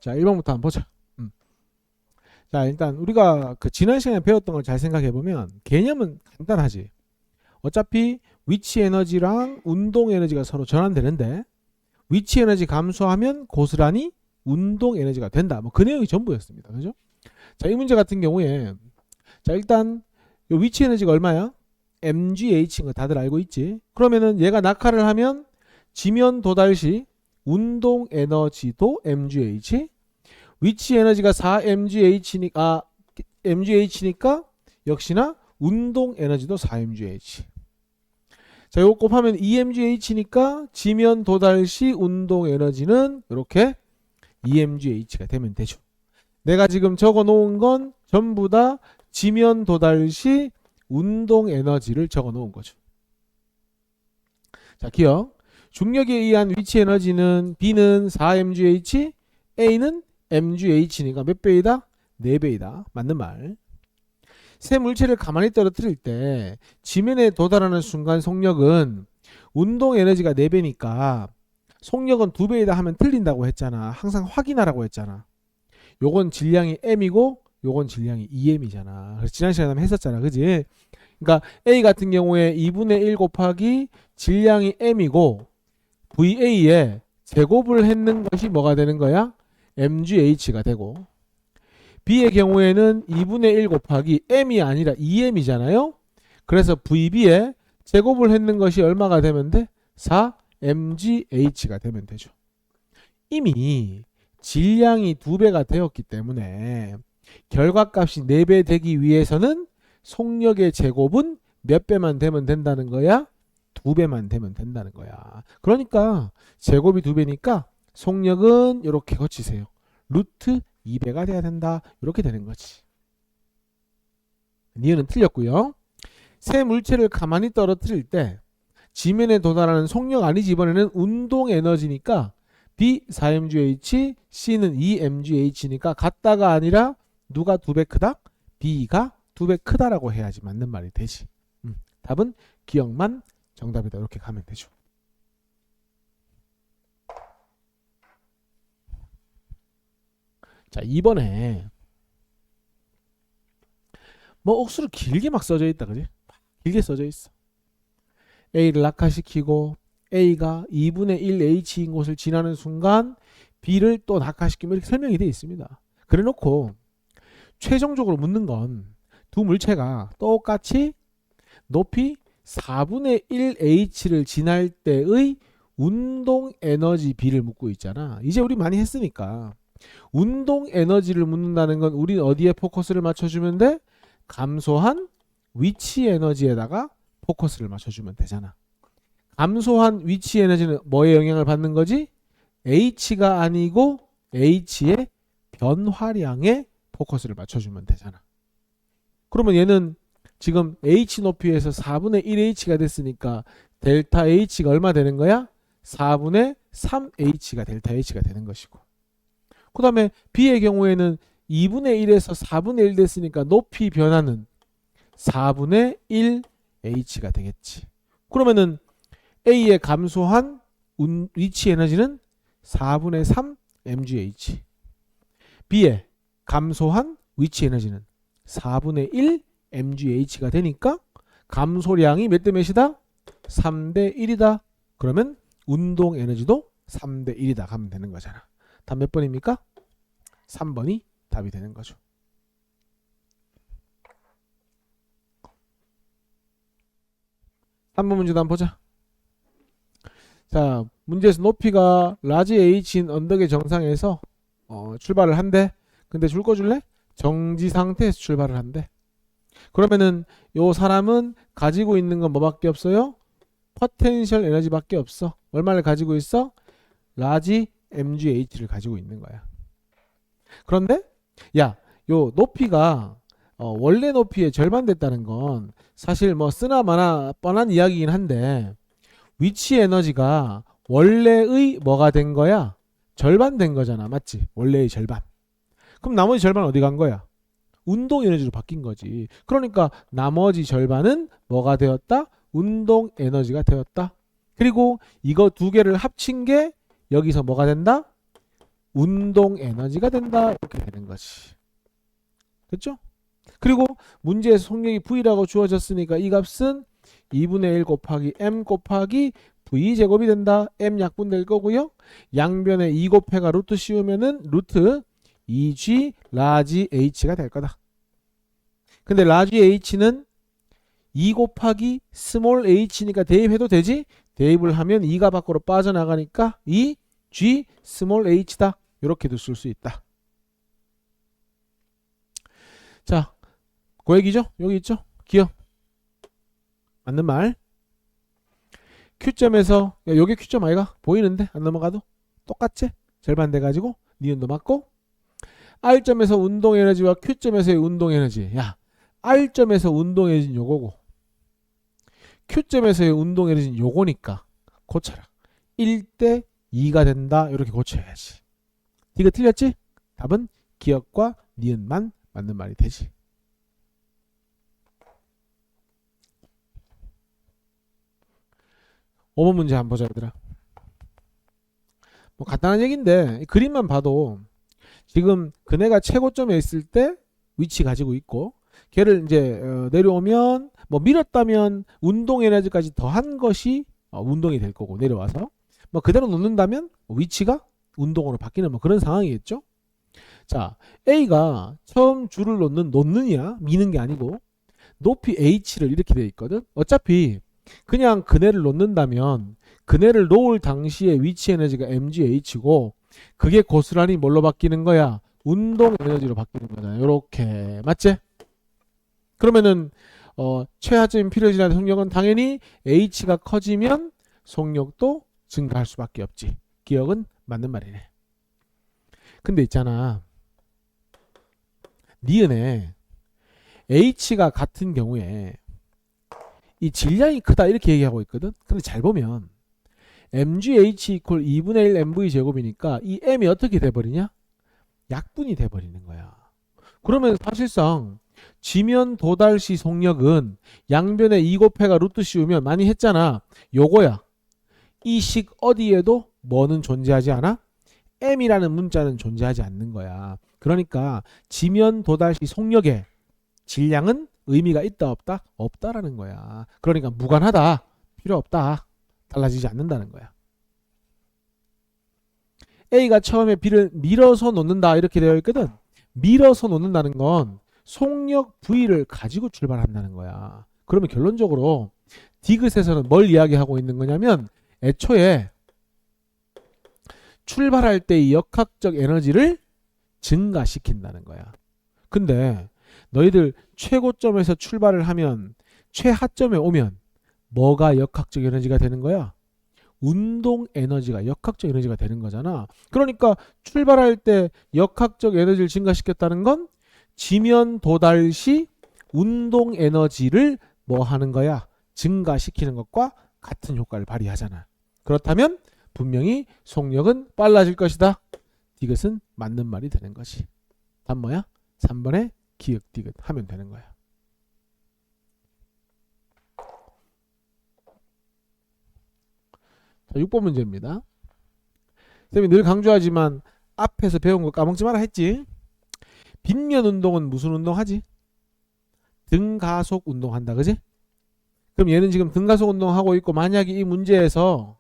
자, 1번부터 한번 보자. 자, 일단 우리가 그 지난 시간에 배웠던 걸 잘 생각해 보면 개념은 간단하지. 어차피 위치 에너지랑 운동 에너지가 서로 전환되는데 위치 에너지 감소하면 고스란히 운동 에너지가 된다. 뭐 그 내용이 전부였습니다. 그죠? 자, 이 문제 같은 경우에 자, 일단 요 위치 에너지가 얼마야? mgh인 거 다들 알고 있지? 그러면은 얘가 낙하를 하면 지면 도달 시 운동 에너지도 mgh, 위치 에너지가 4mgh니까 mgh니까 역시나 운동 에너지도 4mgh. 자, 요거 곱하면 2mgh니까 지면 도달 시 운동 에너지는 이렇게 2mgh가 되면 되죠. 내가 지금 적어 놓은 건 전부 다 지면 도달 시 운동 에너지를 적어 놓은 거죠. 자, 기억. 중력에 의한 위치 에너지는 B는 4mgh, A는 mgh니까 몇 배이다? 4배이다. 맞는 말. 새 물체를 가만히 떨어뜨릴 때 지면에 도달하는 순간 속력은 운동 에너지가 4배니까 속력은 2배이다 하면 틀린다고 했잖아. 항상 확인하라고 했잖아. 요건 질량이 m이고 요건 질량이 2m이잖아. 그래서 지난 시간에 했었잖아. 그지? 그러니까 A 같은 경우에 2분의 1 곱하기 질량이 m이고 VA에 제곱을 했는 것이 뭐가 되는 거야? mgh가 되고, B의 경우에는 2분의 1 곱하기 m이 아니라 2m이잖아요. 그래서 VB에 제곱을 했는 것이 얼마가 되면 돼? 4mgh가 되면 되죠. 이미 질량이 2배가 되었기 때문에 결과값이 4배 되기 위해서는 속력의 제곱은 몇 배만 되면 된다는 거야? 2배만 되면 된다는 거야. 그러니까 제곱이 2배니까 속력은 이렇게 거치세요. 루트 2배가 돼야 된다. 이렇게 되는 거지. 니은은 틀렸고요. 새 물체를 가만히 떨어뜨릴 때 지면에 도달하는 속력 아니지, 이번에는 운동 에너지니까 B 4mgh, C는 2mgh니까 같다가 아니라 누가 2배 크다? B가 2배 크다라고 해야지 맞는 말이 되지. 답은 기억만 정답이다. 이렇게 가면 되죠. 자, 2번에 뭐 억수로 길게 막 써져 있다. 그지? 길게 써져 있어. A를 낙하시키고 A가 2분의 1 H인 곳을 지나는 순간 B를 또 낙하시키면 이렇게 설명이 되어 있습니다. 그래 놓고 최종적으로 묻는 건 두 물체가 똑같이 높이 4분의 1 H를 지날 때의 운동 에너지 B를 묻고 있잖아. 이제 우리 많이 했으니까 운동 에너지를 묻는다는 건 우린 어디에 포커스를 맞춰주면 돼? 감소한 위치 에너지에다가 포커스를 맞춰주면 되잖아. 감소한 위치 에너지는 뭐에 영향을 받는 거지? H가 아니고 H의 변화량에 포커스를 맞춰주면 되잖아. 그러면 얘는 지금 H 높이에서 4분의 1H가 됐으니까 델타 H가 얼마 되는 거야? 4분의 3H가 델타 H가 되는 것이고, 그 다음에 B의 경우에는 2분의 1에서 4분의 1 됐으니까 높이 변화는 4분의 1H가 되겠지. 그러면은 A의 감소한 위치 에너지는 4분의 3 mgh, B의 감소한 위치 에너지는 4분의 1 mgh가 되니까 감소량이 몇 대 몇이다? 3대 1이다. 그러면 운동 에너지도 3대 1이다 가면 되는 거잖아. 답 몇 번입니까? 3번이 답이 되는 거죠. 3번 문제도 한번 보자. 자, 문제에서 높이가 라지 H인 언덕의 정상에서 출발을 한대. 근데 줄 거 줄래? 정지 상태에서 출발을 한대. 그러면은 요 사람은 가지고 있는 건 뭐밖에 없어요? 포텐셜 에너지밖에 없어. 얼마를 가지고 있어? 라지 mgh를 가지고 있는 거야. 그런데 야, 요 높이가 원래 높이의 절반 됐다는 건 사실 뭐 쓰나 마나 뻔한 이야기긴 한데 위치 에너지가 원래의 뭐가 된 거야? 절반 된 거잖아. 맞지? 원래의 절반. 그럼 나머지 절반 어디 간 거야? 운동 에너지로 바뀐 거지. 그러니까 나머지 절반은 뭐가 되었다? 운동 에너지가 되었다. 그리고 이거 두 개를 합친 게 여기서 뭐가 된다? 운동 에너지가 된다. 이렇게 되는 거지. 됐죠? 그리고 문제에서 속력이 V라고 주어졌으니까 이 값은 2분의 1 곱하기 M 곱하기 V 제곱이 된다. M 약분될 거고요. 양변에 2 곱해가 루트 씌우면은 루트 2G 라지 H가 될 거다. 근데 라지 H는 2 곱하기 스몰 h니까 대입해도 되지? 대입을 하면 2가 밖으로 빠져나가니까 2G 스몰 h다. 이렇게도 쓸 수 있다. 자, 그 얘기죠? 여기 있죠? 기억. 맞는 말. Q점에서, 야, 여기 Q점 아이가? 보이는데? 안 넘어가도? 똑같지? 절반 돼가지고 니은도 맞고. R점에서 운동 에너지와 Q점에서의 운동 에너지. 야, R점에서 운동 에너지는 요거고 Q점에서의 운동 에너지는 요거니까 고쳐라. 1대 2가 된다. 이렇게 고쳐야지. 이거 틀렸지? 답은 기억과 니은만 맞는 말이 되지. 5번 문제 한번 보자 얘들아. 뭐 간단한 얘기인데 그림만 봐도 지금 그네가 최고점에 있을 때 위치 가지고 있고 걔를 이제 내려오면 뭐 밀었다면 운동 에너지까지 더한 것이 운동이 될 거고 내려와서 뭐 그대로 놓는다면 위치가 운동으로 바뀌는 뭐 그런 상황이겠죠. 자, A가 처음 줄을 놓느냐 미는 게 아니고 높이 H를 이렇게 돼 있거든. 어차피 그냥 그네를 놓는다면 그네를 놓을 당시의 위치 에너지가 mgh고 그게 고스란히 뭘로 바뀌는 거야? 운동 에너지로 바뀌는 거잖아. 요렇게 맞지? 그러면은 최하점인 필요 지나는 속력은 당연히 h가 커지면 속력도 증가할 수밖에 없지. 기억은 맞는 말이네. 근데 있잖아. 니은에 h가 같은 경우에 이 질량이 크다 이렇게 얘기하고 있거든. 근데 잘 보면 mgh 이퀄 2분의 1 mv 제곱이니까 이 m이 어떻게 돼버리냐? 약분이 돼버리는 거야. 그러면 사실상 지면 도달시 속력은 양변에 2 곱해가 루트 씌우면 많이 했잖아. 요거야. 이 식 어디에도 뭐는 존재하지 않아? m이라는 문자는 존재하지 않는 거야. 그러니까 지면 도달시 속력의 질량은 의미가 있다 없다? 없다라는 거야. 그러니까 무관하다. 필요 없다. 달라지지 않는다는 거야. A가 처음에 B를 밀어서 놓는다 이렇게 되어 있거든. 밀어서 놓는다는 건 속력 V를 가지고 출발한다는 거야. 그러면 결론적으로 디귿에서는 뭘 이야기하고 있는 거냐면 애초에 출발할 때의 역학적 에너지를 증가시킨다는 거야. 근데 너희들 최고점에서 출발을 하면 최하점에 오면 뭐가 역학적 에너지가 되는 거야? 운동 에너지가 역학적 에너지가 되는 거잖아. 그러니까 출발할 때 역학적 에너지를 증가시켰다는 건 지면 도달 시 운동 에너지를 뭐 하는 거야? 증가시키는 것과 같은 효과를 발휘하잖아. 그렇다면 분명히 속력은 빨라질 것이다. 이것은 맞는 말이 되는 것이. 답 뭐야? 3번에 기역 디귿 하면 되는 거야. 자, 6번 문제입니다. 선생님이 늘 강조하지만 앞에서 배운 거 까먹지 마라 했지. 빗면 운동은 무슨 운동 하지? 등가속 운동한다. 그지? 그럼 얘는 지금 등가속 운동하고 있고 만약에 이 문제에서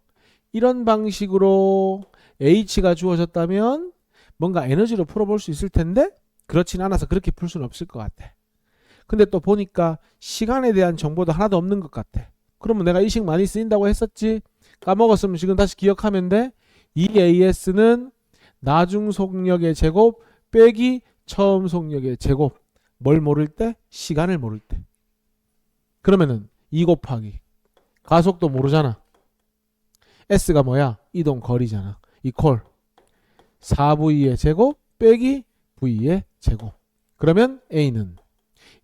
이런 방식으로 H가 주어졌다면 뭔가 에너지로 풀어볼 수 있을 텐데 그렇진 않아서 그렇게 풀 수는 없을 것 같아. 근데 또 보니까 시간에 대한 정보도 하나도 없는 것 같아. 그러면 내가 이 식 많이 쓰인다고 했었지. 까먹었으면 지금 다시 기억하면 돼. 이 AS는 나중 속력의 제곱 빼기 처음 속력의 제곱. 뭘 모를 때? 시간을 모를 때. 그러면은 2 곱하기 가속도 모르잖아. S가 뭐야? 이동 거리잖아. 이퀄 4V의 제곱 빼기 V의 제곱. 그러면 A는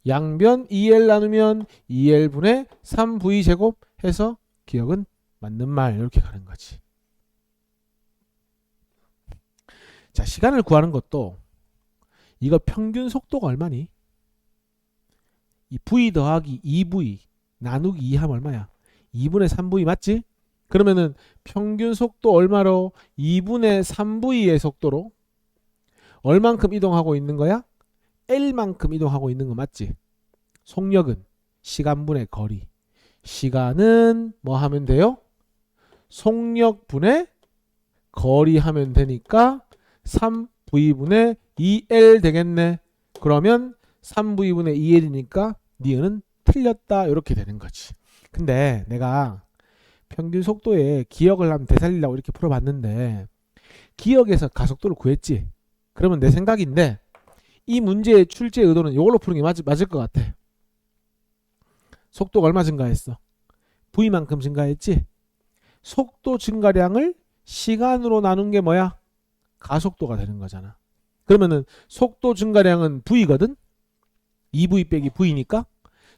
양변 2L 나누면 2L분의 3V 제곱 해서 기억은 맞는 말 이렇게 가는 거지. 자, 시간을 구하는 것도 이거 평균 속도가 얼마니? 이 V 더하기 2V 나누기 2 하면 얼마야? 2분의 3V 맞지? 그러면은 평균 속도 얼마로? 2분의 3V의 속도로 얼만큼 이동하고 있는 거야? L만큼 이동하고 있는 거 맞지? 속력은 시간분의 거리. 시간은 뭐 하면 돼요? 속력분의 거리 하면 되니까 3V분의 2L 되겠네. 그러면 3V분의 2L이니까 니은은 틀렸다. 이렇게 되는 거지. 근데 내가 평균 속도에 기억을 한번 되살리려고 이렇게 풀어봤는데 기억에서 가속도를 구했지. 그러면 내 생각인데 이 문제의 출제 의도는 이걸로 푸는 게 맞을 것 같아. 속도가 얼마 증가했어? V만큼 증가했지? 속도 증가량을 시간으로 나눈 게 뭐야? 가속도가 되는 거잖아. 그러면은 속도 증가량은 V거든? 2V 빼기 V니까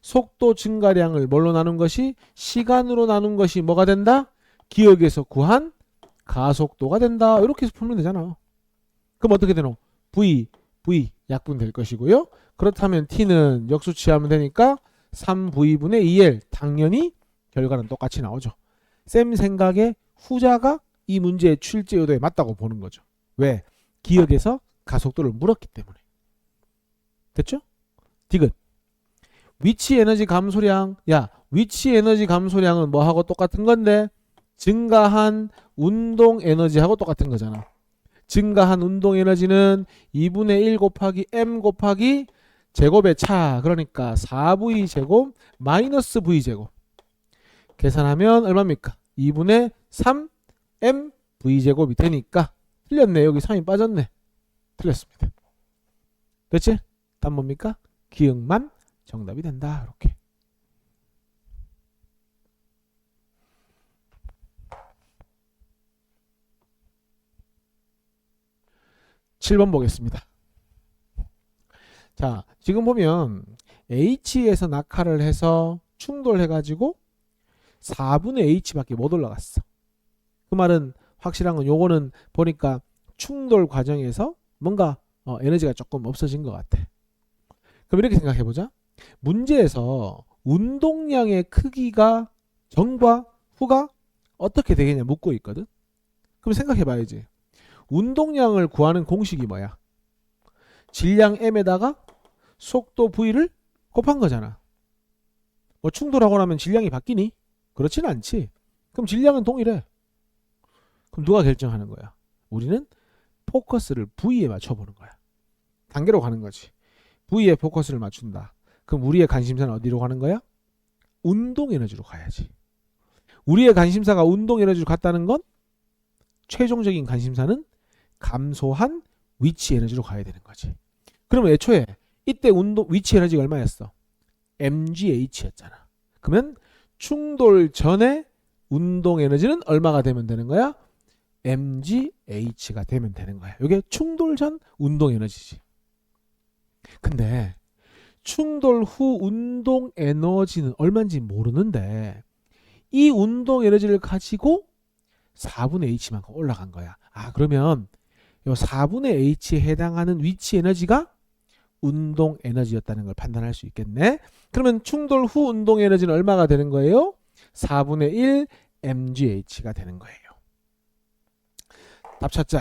속도 증가량을 뭘로 나눈 것이 시간으로 나눈 것이 뭐가 된다? 기억에서 구한 가속도가 된다. 이렇게 해서 풀면 되잖아. 그럼 어떻게 되노? V 약분될 것이고요. 그렇다면 T는 역수 취하면 되니까 3V분의 2L 당연히 결과는 똑같이 나오죠. 쌤 생각에 후자가 이 문제의 출제 의도에 맞다고 보는 거죠. 왜? 기억에서 가속도를 물었기 때문에. 됐죠? 디귿. 위치 에너지 감소량. 야, 위치 에너지 감소량은 뭐하고 똑같은 건데? 증가한 운동 에너지하고 똑같은 거잖아. 증가한 운동 에너지는 2분의 1 곱하기 m 곱하기 제곱의 차. 그러니까 4v 제곱 마이너스 v 제곱. 계산하면 얼마입니까? 2분의 3m v 제곱이 되니까 틀렸네. 여기 3이 빠졌네. 틀렸습니다. 됐지? 답 뭡니까? 기억만 정답이 된다. 이렇게. (7번) 보겠습니다. 자, 지금 보면 H에서 낙하를 해서 충돌해가지고 4분의 H밖에 못 올라갔어. 그 말은 확실한 건 요거는 보니까 충돌 과정에서 뭔가 에너지가 조금 없어진 것 같아. 그럼 이렇게 생각해보자. 문제에서 운동량의 크기가 전과 후가 어떻게 되겠냐 묻고 있거든. 그럼 생각해봐야지. 운동량을 구하는 공식이 뭐야? 질량 m에다가 속도 v를 곱한 거잖아. 뭐 충돌하고 나면 질량이 바뀌니? 그렇지는 않지. 그럼 질량은 동일해. 그럼 누가 결정하는 거야? 우리는 포커스를 V에 맞춰보는 거야. 단계로 가는 거지. V에 포커스를 맞춘다. 그럼 우리의 관심사는 어디로 가는 거야? 운동 에너지로 가야지. 우리의 관심사가 운동 에너지로 갔다는 건 최종적인 관심사는 감소한 위치 에너지로 가야 되는 거지. 그러면 애초에 이때 위치 에너지가 얼마였어? mgH였잖아. 그러면 충돌 전에 운동 에너지는 얼마가 되면 되는 거야? mgH가 되면 되는 거야. 이게 충돌 전 운동 에너지지. 근데 충돌 후 운동 에너지는 얼마인지 모르는데 이 운동 에너지를 가지고 4분의 H만큼 올라간 거야. 아, 그러면 이 4분의 H에 해당하는 위치 에너지가 운동 에너지였다는 걸 판단할 수 있겠네. 그러면 충돌 후 운동 에너지는 얼마가 되는 거예요? 4분의 1 mgH가 되는 거예요. 답 찾자.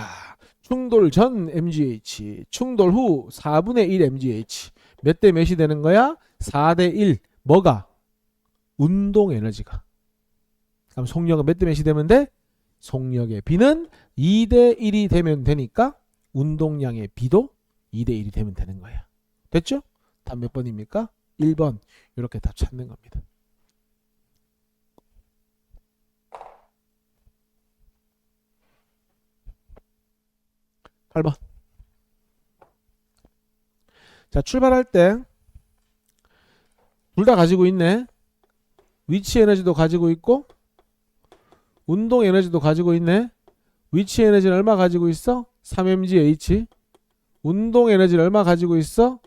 충돌 전 mgh, 충돌 후 4분의 1 mgh. 몇 대 몇이 되는 거야? 4대 1. 뭐가? 운동 에너지가. 그럼 속력은 몇 대 몇이 되면 돼? 속력의 B는 2대 1이 되면 되니까 운동량의 B도 2대 1이 되면 되는 거야. 됐죠? 답 몇 번입니까? 1번. 이렇게 답 찾는 겁니다. 8번. 자, 출발할 때 둘 다 가지고 있네. 위치 에너지도 가지고 있고 운동 에너지도 가지고 있네. 위치 에너지는 얼마 가지고 있어? 3mgh. 운동 에너지는 얼마 가지고 있어?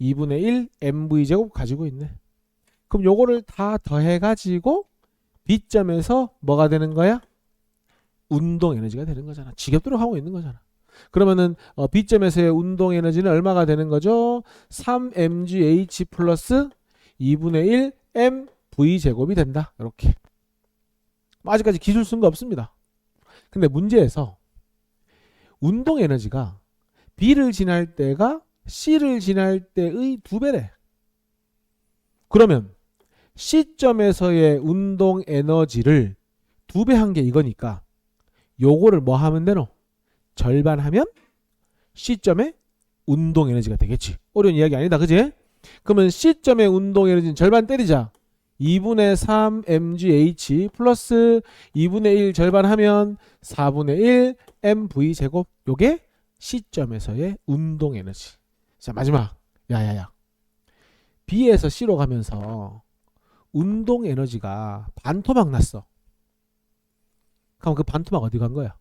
2분의 1 mv제곱 가지고 있네. 그럼 요거를 다 더해가지고 B점에서 뭐가 되는 거야? 운동 에너지가 되는 거잖아. 지겹도록 하고 있는 거잖아. 그러면은 B점에서의 운동 에너지는 얼마가 되는 거죠? 3mgh 플러스 2분의 1 mv제곱이 된다. 이렇게. 아직까지 기술 쓴 거 없습니다. 근데 문제에서 운동 에너지가 B를 지날 때가 C를 지날 때의 2배래. 그러면 C점에서의 운동 에너지를 2배 한 게 이거니까 요거를 뭐 하면 되노? 절반하면 C점의 운동 에너지가 되겠지. 어려운 이야기 아니다. 그지? 그러면 C점의 운동 에너지는 절반 때리자. 2분의 3 mgh 플러스 2분의 1 절반하면 4분의 1 mv 제곱. 요게 C점에서의 운동 에너지. 자, 마지막. 야야야. B에서 C로 가면서 운동 에너지가 반토막 났어. 그럼 그 반토막 어디 간 거야?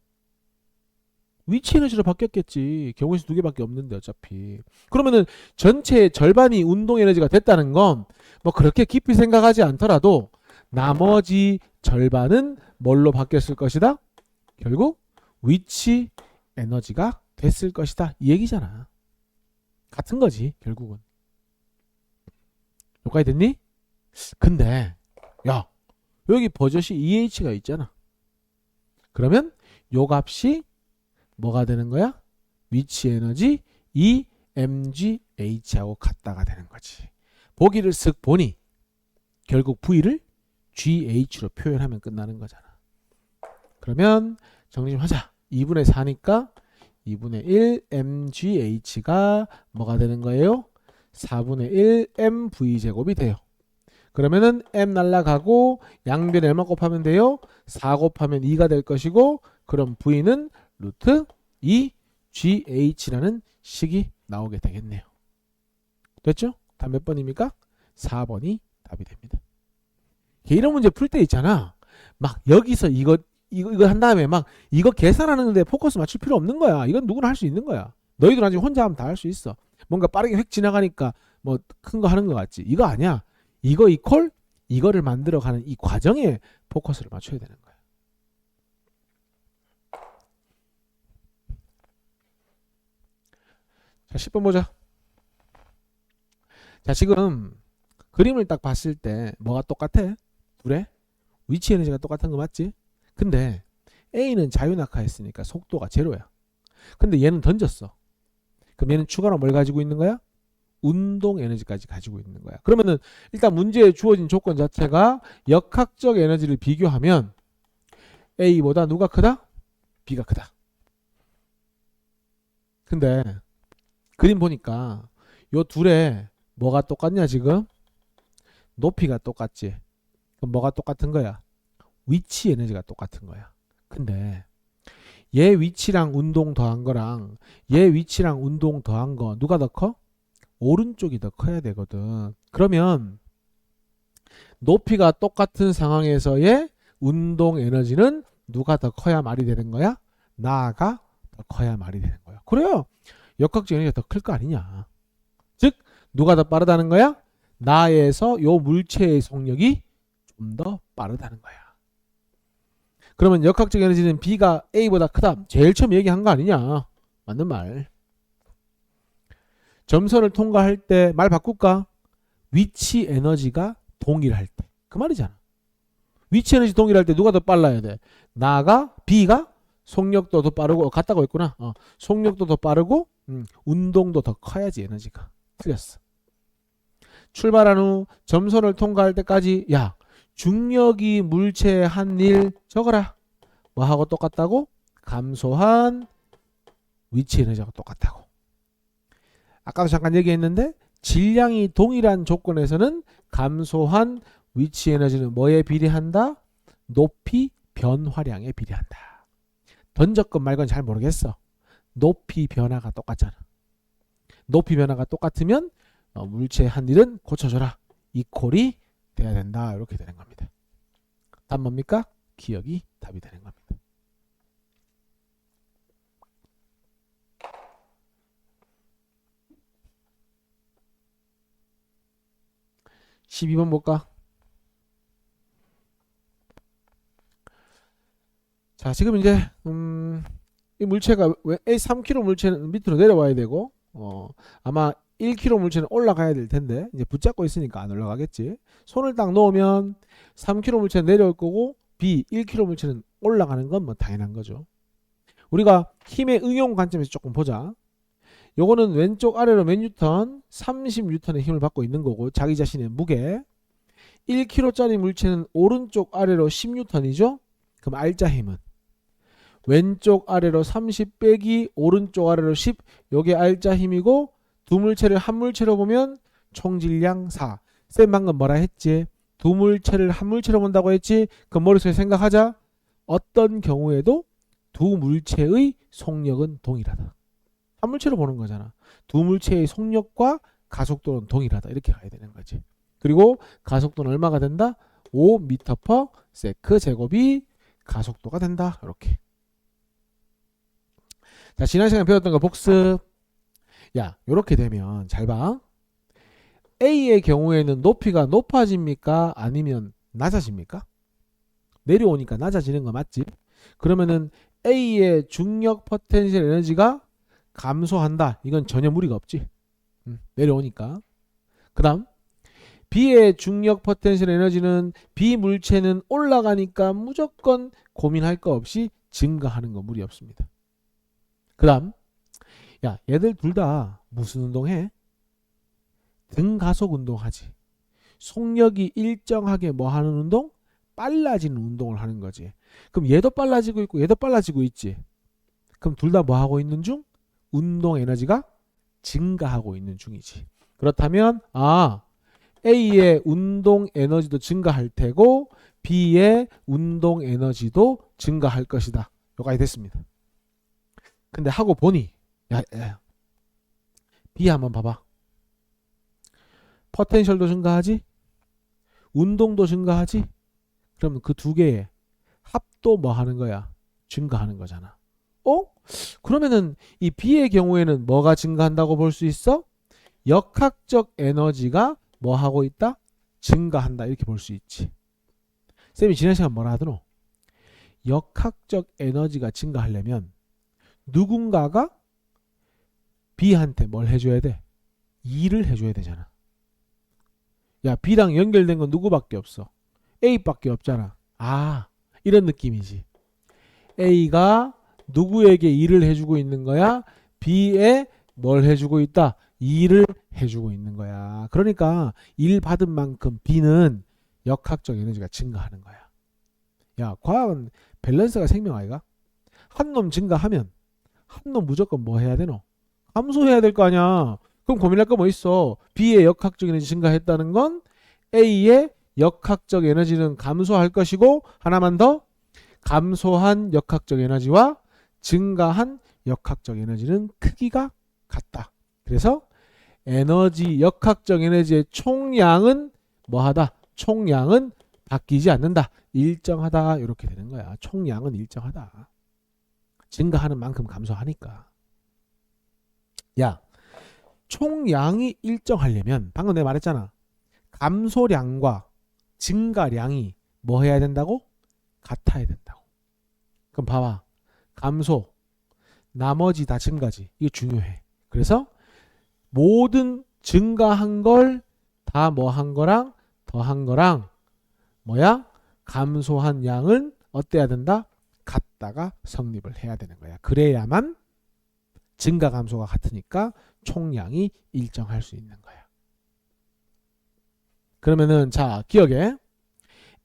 위치 에너지로 바뀌었겠지. 경우의 수 2개밖에 없는데 어차피. 그러면은 전체의 절반이 운동 에너지가 됐다는 건 뭐 그렇게 깊이 생각하지 않더라도 나머지 절반은 뭘로 바뀌었을 것이다? 결국 위치 에너지가 됐을 것이다. 이 얘기잖아. 같은 거지 결국은. 여기까지 됐니? 근데 야 여기 버젓이 EH가 있잖아. 그러면 요 값이 뭐가 되는 거야? 위치 에너지 EmgH하고 같다가 되는 거지. 보기를 쓱 보니 결국 V를 GH로 표현하면 끝나는 거잖아. 그러면 정리 좀 하자. 2분의 4니까 2분의 1 mgH가 뭐가 되는 거예요? 4분의 1 mv제곱이 돼요. 그러면은 m 날라가고 양변에 얼마 곱하면 돼요? 4 곱하면 2가 될 것이고 그럼 V는 루트 2GH라는 식이 나오게 되겠네요. 됐죠? 답 몇 번입니까? 4번이 답이 됩니다. 이런 문제 풀 때 있잖아. 막 여기서 이거 한 다음에 막 이거 계산하는데 포커스 맞출 필요 없는 거야. 이건 누구나 할 수 있는 거야. 너희들 나중에 혼자 하면 다 할 수 있어. 뭔가 빠르게 획 지나가니까 뭐 큰 거 하는 거 같지. 이거 아니야. 이거 이퀄 이거를 만들어가는 이 과정에 포커스를 맞춰야 되는 거야. 자, 10번 보자. 자, 지금 그림을 딱 봤을 때 뭐가 똑같아? 둘의 위치 에너지가 똑같은 거 맞지? 근데 A는 자유낙하했으니까 속도가 제로야. 근데 얘는 던졌어. 그럼 얘는 추가로 뭘 가지고 있는 거야? 운동 에너지까지 가지고 있는 거야. 그러면은 일단 문제에 주어진 조건 자체가 역학적 에너지를 비교하면 A보다 누가 크다? B가 크다. 근데 그림 보니까 요 둘의 뭐가 똑같냐 지금? 높이가 똑같지. 그럼 뭐가 똑같은 거야? 위치 에너지가 똑같은 거야. 근데 얘 위치랑 운동 더한 거랑 얘 위치랑 운동 더한 거 누가 더 커? 오른쪽이 더 커야 되거든. 그러면 높이가 똑같은 상황에서의 운동 에너지는 누가 더 커야 말이 되는 거야? 나가 더 커야 말이 되는 거야. 그래요. 역학적 에너지가 더 클 거 아니냐. 즉 누가 더 빠르다는 거야? 나에서 요 물체의 속력이 좀 더 빠르다는 거야. 그러면 역학적 에너지는 B가 A보다 크다. 제일 처음 얘기한 거 아니냐. 맞는 말. 점선을 통과할 때 말 바꿀까? 위치 에너지가 동일할 때. 그 말이잖아. 위치 에너지 동일할 때 누가 더 빨라야 돼? 나가 B가 속력도 더 빠르고 같다고 했구나. 속력도 더 빠르고 운동도 더 커야지 에너지가. 틀렸어. 출발한 후 점선을 통과할 때까지 야 중력이 물체에 한 일 적어라. 뭐하고 똑같다고? 감소한 위치 에너지하고 똑같다고. 아까도 잠깐 얘기했는데 질량이 동일한 조건에서는 감소한 위치 에너지는 뭐에 비례한다? 높이 변화량에 비례한다. 던졌건 말건 잘 모르겠어. 높이 변화가 똑같잖아. 높이 변화가 똑같으면 물체의 한 일은 고쳐줘라. 이퀄이 돼야 된다. 이렇게 되는 겁니다. 답 뭡니까? 기억이 답이 되는 겁니다. 12번 볼까? 자, 지금 이제 이 물체가 왜 3kg 물체는 밑으로 내려와야 되고 아마 1kg 물체는 올라가야 될 텐데 이제 붙잡고 있으니까 안 올라가겠지. 손을 딱 놓으면 3kg 물체는 내려올 거고 B 1kg 물체는 올라가는 건 뭐 당연한 거죠. 우리가 힘의 응용 관점에서 조금 보자. 요거는 왼쪽 아래로 몇 뉴턴? 30뉴턴의 힘을 받고 있는 거고 자기 자신의 무게. 1kg짜리 물체는 오른쪽 아래로 10뉴턴이죠. 그럼 R자 힘은 왼쪽 아래로 30 빼기 오른쪽 아래로 10. 요게 R자 힘이고 두 물체를 한 물체로 보면 총질량 4. 쌤 방금 뭐라 했지? 두 물체를 한 물체로 본다고 했지? 그 머릿속에 생각하자. 어떤 경우에도 두 물체의 속력은 동일하다. 한 물체로 보는 거잖아. 두 물체의 속력과 가속도는 동일하다. 이렇게 가야 되는 거지. 그리고 가속도는 얼마가 된다? 5m/s 제곱이 가속도가 된다. 이렇게. 자, 지난 시간에 배웠던 거 복습. 야, 이렇게 되면 잘 봐. A의 경우에는 높이가 높아집니까? 아니면 낮아집니까? 내려오니까 낮아지는 거 맞지? 그러면은 A의 중력 포텐셜 에너지가 감소한다. 이건 전혀 무리가 없지. 내려오니까. 그 다음 B의 중력 포텐셜 에너지는 B 물체는 올라가니까 무조건 고민할 거 없이 증가하는 거 무리 없습니다. 그 다음 야, 얘들 둘 다 무슨 운동해? 등가속 운동하지. 속력이 일정하게 뭐 하는 운동? 빨라지는 운동을 하는 거지. 그럼 얘도 빨라지고 있고 얘도 빨라지고 있지. 그럼 둘 다 뭐 하고 있는 중? 운동 에너지가 증가하고 있는 중이지. 그렇다면 A의 운동 에너지도 증가할 테고 B의 운동 에너지도 증가할 것이다. 요까지 됐습니다. 근데 하고 보니 야. B 한번 봐봐. 포텐셜도 증가하지? 운동도 증가하지? 그러면 그 두 개의 합도 뭐 하는 거야? 증가하는 거잖아. 그러면은 이 B의 경우에는 뭐가 증가한다고 볼 수 있어? 역학적 에너지가 뭐 하고 있다? 증가한다. 이렇게 볼 수 있지. 쌤이 지난 시간 뭐라 하더노? 역학적 에너지가 증가하려면 누군가가 B한테 뭘 해줘야 돼? 일을 해줘야 되잖아. 야, B랑 연결된 건 누구밖에 없어? A밖에 없잖아. 이런 느낌이지. A가 누구에게 일을 해주고 있는 거야? B에 뭘 해주고 있다? 일을 해주고 있는 거야. 그러니까 일 받은 만큼 B는 역학적 에너지가 증가하는 거야. 야, 과학은 밸런스가 생명 아이가? 한 놈 증가하면 한 놈 무조건 뭐 해야 되노? 감소해야 될 거 아니야. 그럼 고민할 거 뭐 있어? B의 역학적 에너지 증가했다는 건 A의 역학적 에너지는 감소할 것이고 하나만 더 감소한 역학적 에너지와 증가한 역학적 에너지는 크기가 같다. 그래서 에너지 역학적 에너지의 총량은 뭐하다? 총량은 바뀌지 않는다. 일정하다. 이렇게 되는 거야. 총량은 일정하다. 증가하는 만큼 감소하니까. 야, 총량이 일정하려면 방금 내가 말했잖아. 감소량과 증가량이 뭐 해야 된다고? 같아야 된다고. 그럼 봐봐. 감소, 나머지 다 증가지. 이게 중요해. 그래서 모든 증가한 걸 다 뭐 한 거랑 더한 거랑 뭐야? 감소한 양은 어때야 된다? 같다가 성립을 해야 되는 거야. 그래야만 증가 감소가 같으니까 총량이 일정할 수 있는 거야. 그러면은 자, 기억해.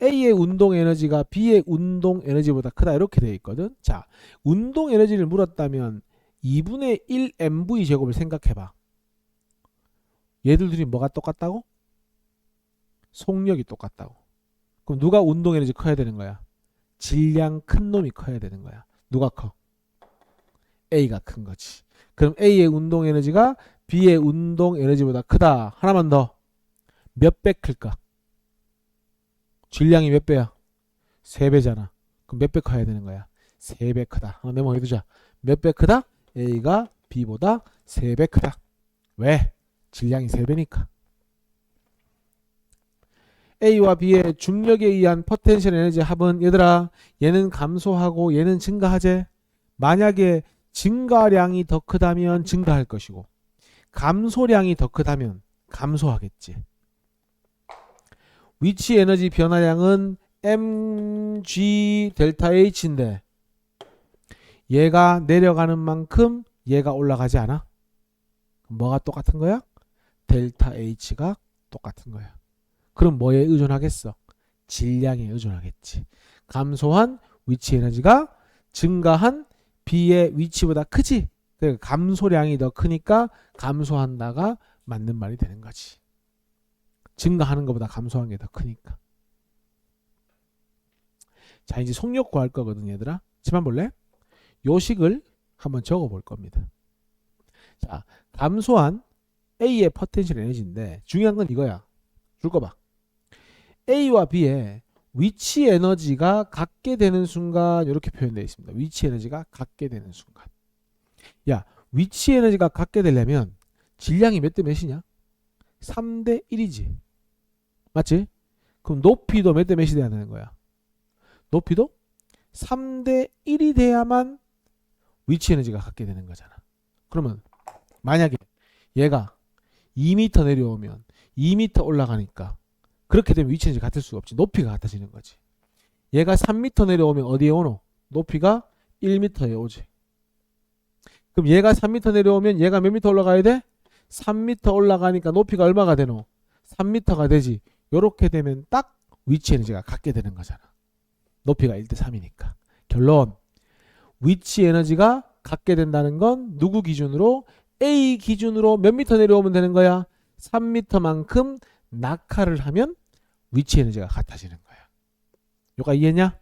A의 운동 에너지가 B의 운동 에너지보다 크다 이렇게 되어 있거든. 자, 운동 에너지를 물었다면 2분의 1 mv 제곱을 생각해봐. 얘들 둘이 뭐가 똑같다고? 속력이 똑같다고. 그럼 누가 운동 에너지 커야 되는 거야? 질량 큰 놈이 커야 되는 거야. 누가 커? A가 큰 거지. 그럼 A의 운동 에너지가 B의 운동 에너지보다 크다. 하나만 더. 몇 배 클까? 질량이 몇 배야? 3배잖아. 그럼 몇 배 커야 되는 거야? 3배 크다. 메모해두자. 몇 배 크다? A가 B보다 3배 크다. 왜? 질량이 3배니까. A와 B의 중력에 의한 포텐셜 에너지 합은 얘들아 얘는 감소하고 얘는 증가하지. 만약에 증가량이 더 크다면 증가할 것이고 감소량이 더 크다면 감소하겠지. 위치 에너지 변화량은 mg 델타 h인데 얘가 내려가는 만큼 얘가 올라가지 않아? 뭐가 똑같은 거야? 델타 H가 똑같은 거야. 그럼 뭐에 의존하겠어? 질량에 의존하겠지. 감소한 위치 에너지가 증가한 B의 위치보다 크지. 그러니까 감소량이 더 크니까 감소한다가 맞는 말이 되는 거지. 증가하는 것보다 감소한 게 더 크니까. 자, 이제 속력 구할 거거든, 얘들아. 집안 볼래? 요식을 한번 적어 볼 겁니다. 자, 감소한 A의 포텐셜 에너지인데 중요한 건 이거야. 줄 거 봐. A와 B의 위치 에너지가 같게 되는 순간 이렇게 표현되어 있습니다. 위치 에너지가 같게 되는 순간. 야, 위치 에너지가 같게 되려면 질량이 몇 대 몇이냐? 3대 1이지. 맞지? 그럼 높이도 몇 대 몇이 돼야 되는 거야? 높이도 3대 1이 돼야만 위치 에너지가 같게 되는 거잖아. 그러면 만약에 얘가 2m 내려오면 2m 올라가니까 그렇게 되면 위치 에너지 같을 수가 없지. 높이가 같아지는 거지. 얘가 3m 내려오면 어디에 오노? 높이가 1m에 오지. 그럼 얘가 3m 내려오면 얘가 몇 미터 올라가야 돼? 3m 올라가니까 높이가 얼마가 되노? 3m가 되지. 요렇게 되면 딱 위치 에너지가 같게 되는 거잖아. 높이가 1대 3이니까. 결론. 위치 에너지가 같게 된다는 건 누구 기준으로? A 기준으로 몇 미터 내려오면 되는 거야? 3m만큼 낙하를 하면 위치 에너지가 같아지는 거야. 요가 이해냐?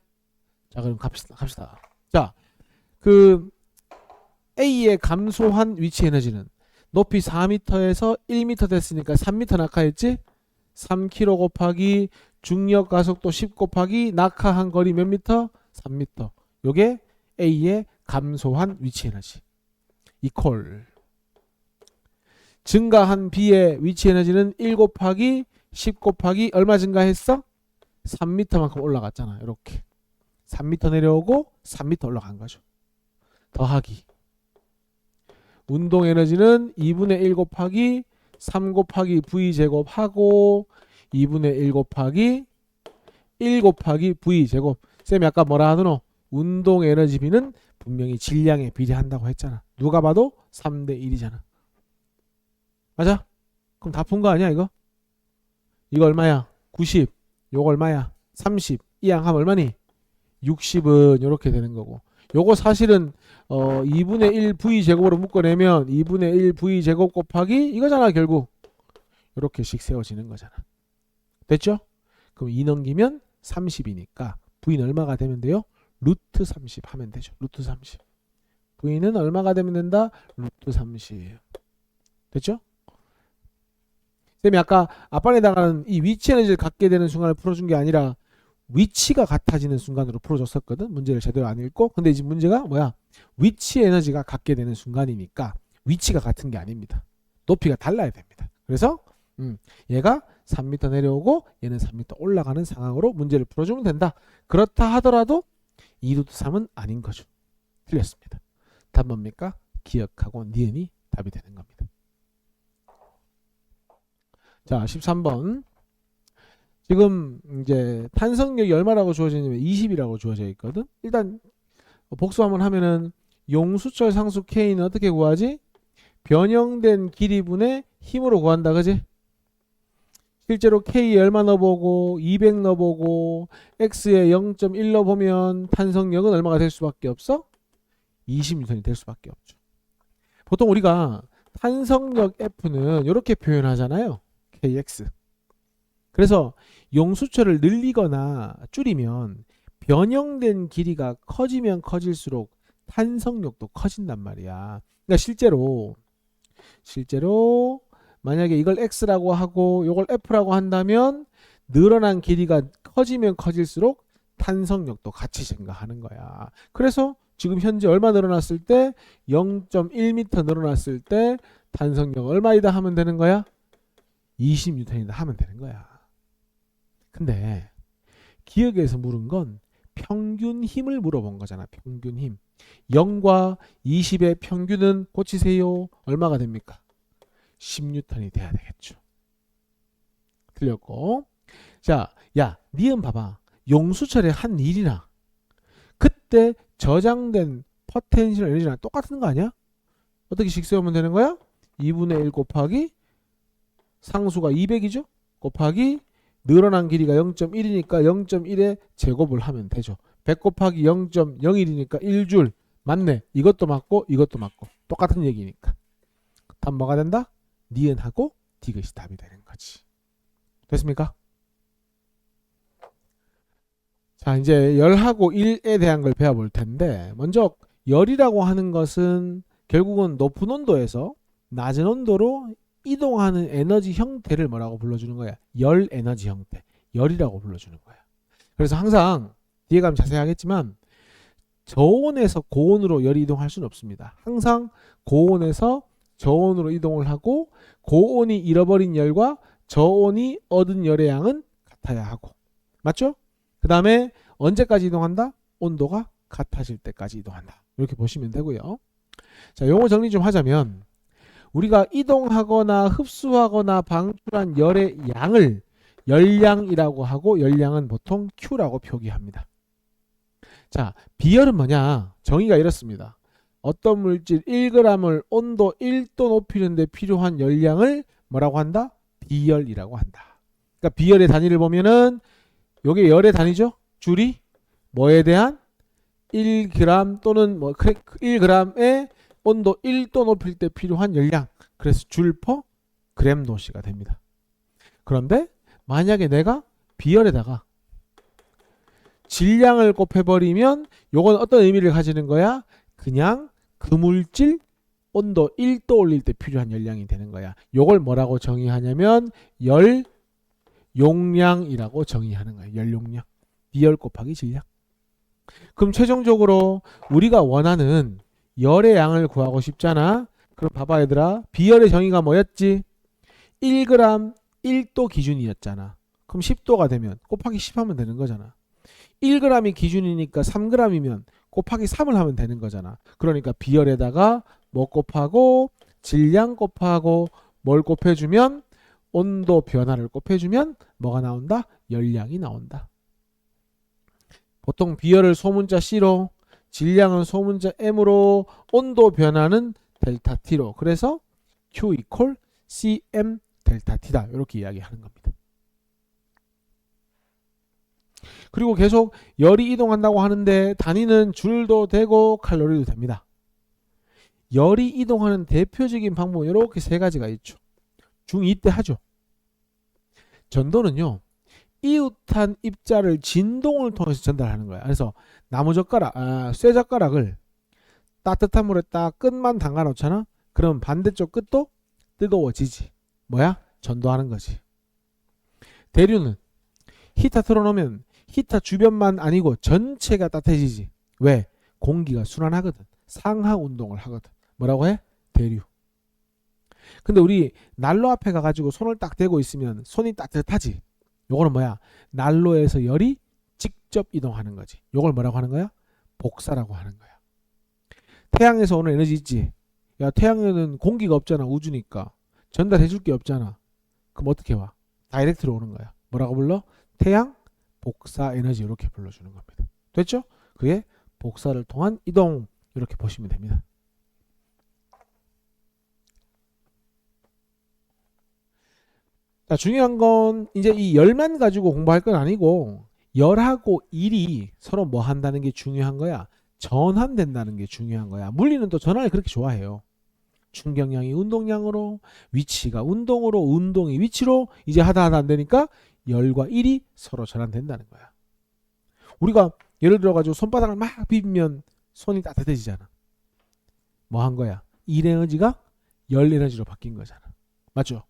자, 그럼 갑시다. 자, 그 A의 감소한 위치 에너지는 높이 4m에서 1m 됐으니까 3m 낙하했지? 3km 곱하기 중력 가속도 10 곱하기 낙하한 거리 몇 미터? 3m. 요게 A의 감소한 위치 에너지. 이퀄. 증가한 B의 위치 에너지는 1 곱하기 10 곱하기 얼마 증가했어? 3m만큼 올라갔잖아. 이렇게 3m 내려오고 3m 올라간 거죠. 더하기 운동 에너지는 2분의 1 곱하기 3 곱하기 V제곱하고 2분의 1 곱하기 1 곱하기 V제곱. 쌤이 아까 뭐라 하더노? 운동 에너지비는 분명히 질량에 비례한다고 했잖아. 누가 봐도 3대 1이잖아. 맞아? 그럼 다 푼 거 아니야 이거? 이거 얼마야? 90. 요거 얼마야? 30. 이 양 하면 얼마니? 60은 이렇게 되는 거고. 요거 사실은 2분의 1 V제곱으로 묶어내면 2분의 1 V제곱 곱하기 이거잖아 결국. 이렇게씩 세워지는 거잖아. 됐죠? 그럼 2 넘기면 30이니까 V는 얼마가 되면 돼요? 루트 30 하면 되죠. 루트 30. V는 얼마가 되면 된다? 루트 30. 됐죠? 쌤이 아까 앞반에다가는 이 위치 에너지를 갖게 되는 순간을 풀어준 게 아니라 위치가 같아지는 순간으로 풀어줬었거든. 문제를 제대로 안 읽고. 근데 이제 문제가 뭐야? 위치 에너지가 갖게 되는 순간이니까 위치가 같은 게 아닙니다. 높이가 달라야 됩니다. 그래서 얘가 3m 내려오고 얘는 3m 올라가는 상황으로 문제를 풀어주면 된다. 그렇다 하더라도 2루트 3은 아닌 거죠. 틀렸습니다. 답 뭡니까? 기억하고 니은이 답이 되는 겁니다. 자, 13번. 지금 이제 탄성력이 얼마라고 주어지냐면 20이라고 주어져 있거든. 일단 복수 한번 하면은 용수철 상수 K는 어떻게 구하지? 변형된 길이분의 힘으로 구한다. 그지? 실제로 K에 얼마 넣어보고 200 넣어보고 X에 0.1 넣어보면 탄성력은 얼마가 될 수밖에 없어? 20N이 될 수밖에 없죠. 보통 우리가 탄성력 F는 이렇게 표현하잖아요. KX. 그래서 용수철을 늘리거나 줄이면 변형된 길이가 커지면 커질수록 탄성력도 커진단 말이야. 그러니까 실제로 만약에 이걸 X라고 하고 이걸 F라고 한다면 늘어난 길이가 커지면 커질수록 탄성력도 같이 증가하는 거야. 그래서 지금 현재 얼마 늘어났을 때 0.1m 늘어났을 때 탄성력 얼마이다 하면 되는 거야? 20N이다 하면 되는 거야. 근데 기억에서 물은 건 평균 힘을 물어본 거잖아. 평균 힘. 0과 20의 평균은 고치세요. 얼마가 됩니까? 10N이 돼야 되겠죠. 틀렸고. 자, 야, 니은 봐봐. 용수철의 한 일이나 그때 저장된 포텐셜 에너지랑 똑같은 거 아니야? 어떻게 식 세우면 되는 거야? 2분의 1 곱하기 상수가 200이죠? 곱하기 늘어난 길이가 0.1이니까 0.1의 제곱을 하면 되죠. 100 곱하기 0.01이니까 1줄. 맞네. 이것도 맞고 이것도 맞고. 똑같은 얘기니까. 답 뭐가 된다? 니은하고 디귿이 답이 되는 거지. 됐습니까? 자, 이제 열하고 1에 대한 걸 배워볼 텐데, 먼저 열이라고 하는 것은 결국은 높은 온도에서 낮은 온도로 이동하는 에너지 형태를 뭐라고 불러주는 거야? 열 에너지 형태. 열이라고 불러주는 거야. 그래서 항상 뒤에 가면 자세히 하겠지만 저온에서 고온으로 열이 이동할 수는 없습니다. 항상 고온에서 저온으로 이동을 하고 고온이 잃어버린 열과 저온이 얻은 열의 양은 같아야 하고. 맞죠? 그 다음에 언제까지 이동한다? 온도가 같아질 때까지 이동한다. 이렇게 보시면 되고요. 자, 요거 정리 좀 하자면 우리가 이동하거나 흡수하거나 방출한 열의 양을 열량이라고 하고 열량은 보통 Q라고 표기합니다. 자, 비열은 뭐냐? 정의가 이렇습니다. 어떤 물질 1g을 온도 1도 높이는 데 필요한 열량을 뭐라고 한다? 비열이라고 한다. 그러니까 비열의 단위를 보면은 요게 열의 단위죠? 줄이 뭐에 대한 1g 또는 뭐 1g의 온도 1도 높일 때 필요한 열량. 그래서 줄 퍼 그램 도시가 됩니다. 그런데 만약에 내가 비열에다가 질량을 곱해버리면 요건 어떤 의미를 가지는 거야? 그냥 그 물질 온도 1도 올릴 때 필요한 열량이 되는 거야. 요걸 뭐라고 정의하냐면 열 용량이라고 정의하는 거야. 열 용량. 비열 곱하기 질량. 그럼 최종적으로 우리가 원하는 열의 양을 구하고 싶잖아. 그럼 봐봐 얘들아. 비열의 정의가 뭐였지? 1g 1도 기준이었잖아. 그럼 10도가 되면 곱하기 10 하면 되는 거잖아. 1g이 기준이니까 3g이면 곱하기 3을 하면 되는 거잖아. 그러니까 비열에다가 뭐 곱하고 질량 곱하고 뭘 곱해주면 온도 변화를 곱해주면 뭐가 나온다? 열량이 나온다. 보통 비열을 소문자 C로 질량은 소문자 M으로 온도 변화는 델타 T로 그래서 Q equal CM 델타 T다 이렇게 이야기하는 겁니다. 그리고 계속 열이 이동한다고 하는데 단위는 줄도 되고 칼로리도 됩니다. 열이 이동하는 대표적인 방법은 이렇게 세 가지가 있죠. 중2 때 하죠. 전도는요. 이웃한 입자를 진동을 통해서 전달하는 거야. 그래서 나무젓가락, 쇠젓가락을 따뜻한 물에 딱 끝만 담가 놓잖아. 그럼 반대쪽 끝도 뜨거워지지. 뭐야? 전도하는 거지. 대류는 히터 틀어놓으면 히터 주변만 아니고 전체가 따뜻해지지. 왜? 공기가 순환하거든. 상하 운동을 하거든. 뭐라고 해? 대류. 근데 우리 난로 앞에 가가지고 손을 딱 대고 있으면 손이 따뜻하지. 요거는 뭐야? 난로에서 열이 직접 이동하는 거지. 요걸 뭐라고 하는 거야? 복사라고 하는 거야. 태양에서 오는 에너지 있지? 야, 태양에는 공기가 없잖아. 우주니까. 전달해 줄 게 없잖아. 그럼 어떻게 와? 다이렉트로 오는 거야. 뭐라고 불러? 태양 복사 에너지 이렇게 불러주는 겁니다. 됐죠? 그게 복사를 통한 이동 이렇게 보시면 됩니다. 자, 중요한 건 이제 이 열만 가지고 공부할 건 아니고 열하고 일이 서로 뭐 한다는 게 중요한 거야. 전환된다는 게 중요한 거야. 물리는 또 전환을 그렇게 좋아해요. 충격량이 운동량으로, 위치가 운동으로, 운동이 위치로 이제 하다 안 되니까 열과 일이 서로 전환된다는 거야. 우리가 예를 들어 가지고 손바닥을 막 비비면 손이 따뜻해지잖아. 뭐 한 거야? 일 에너지가 열 에너지로 바뀐 거잖아. 맞죠?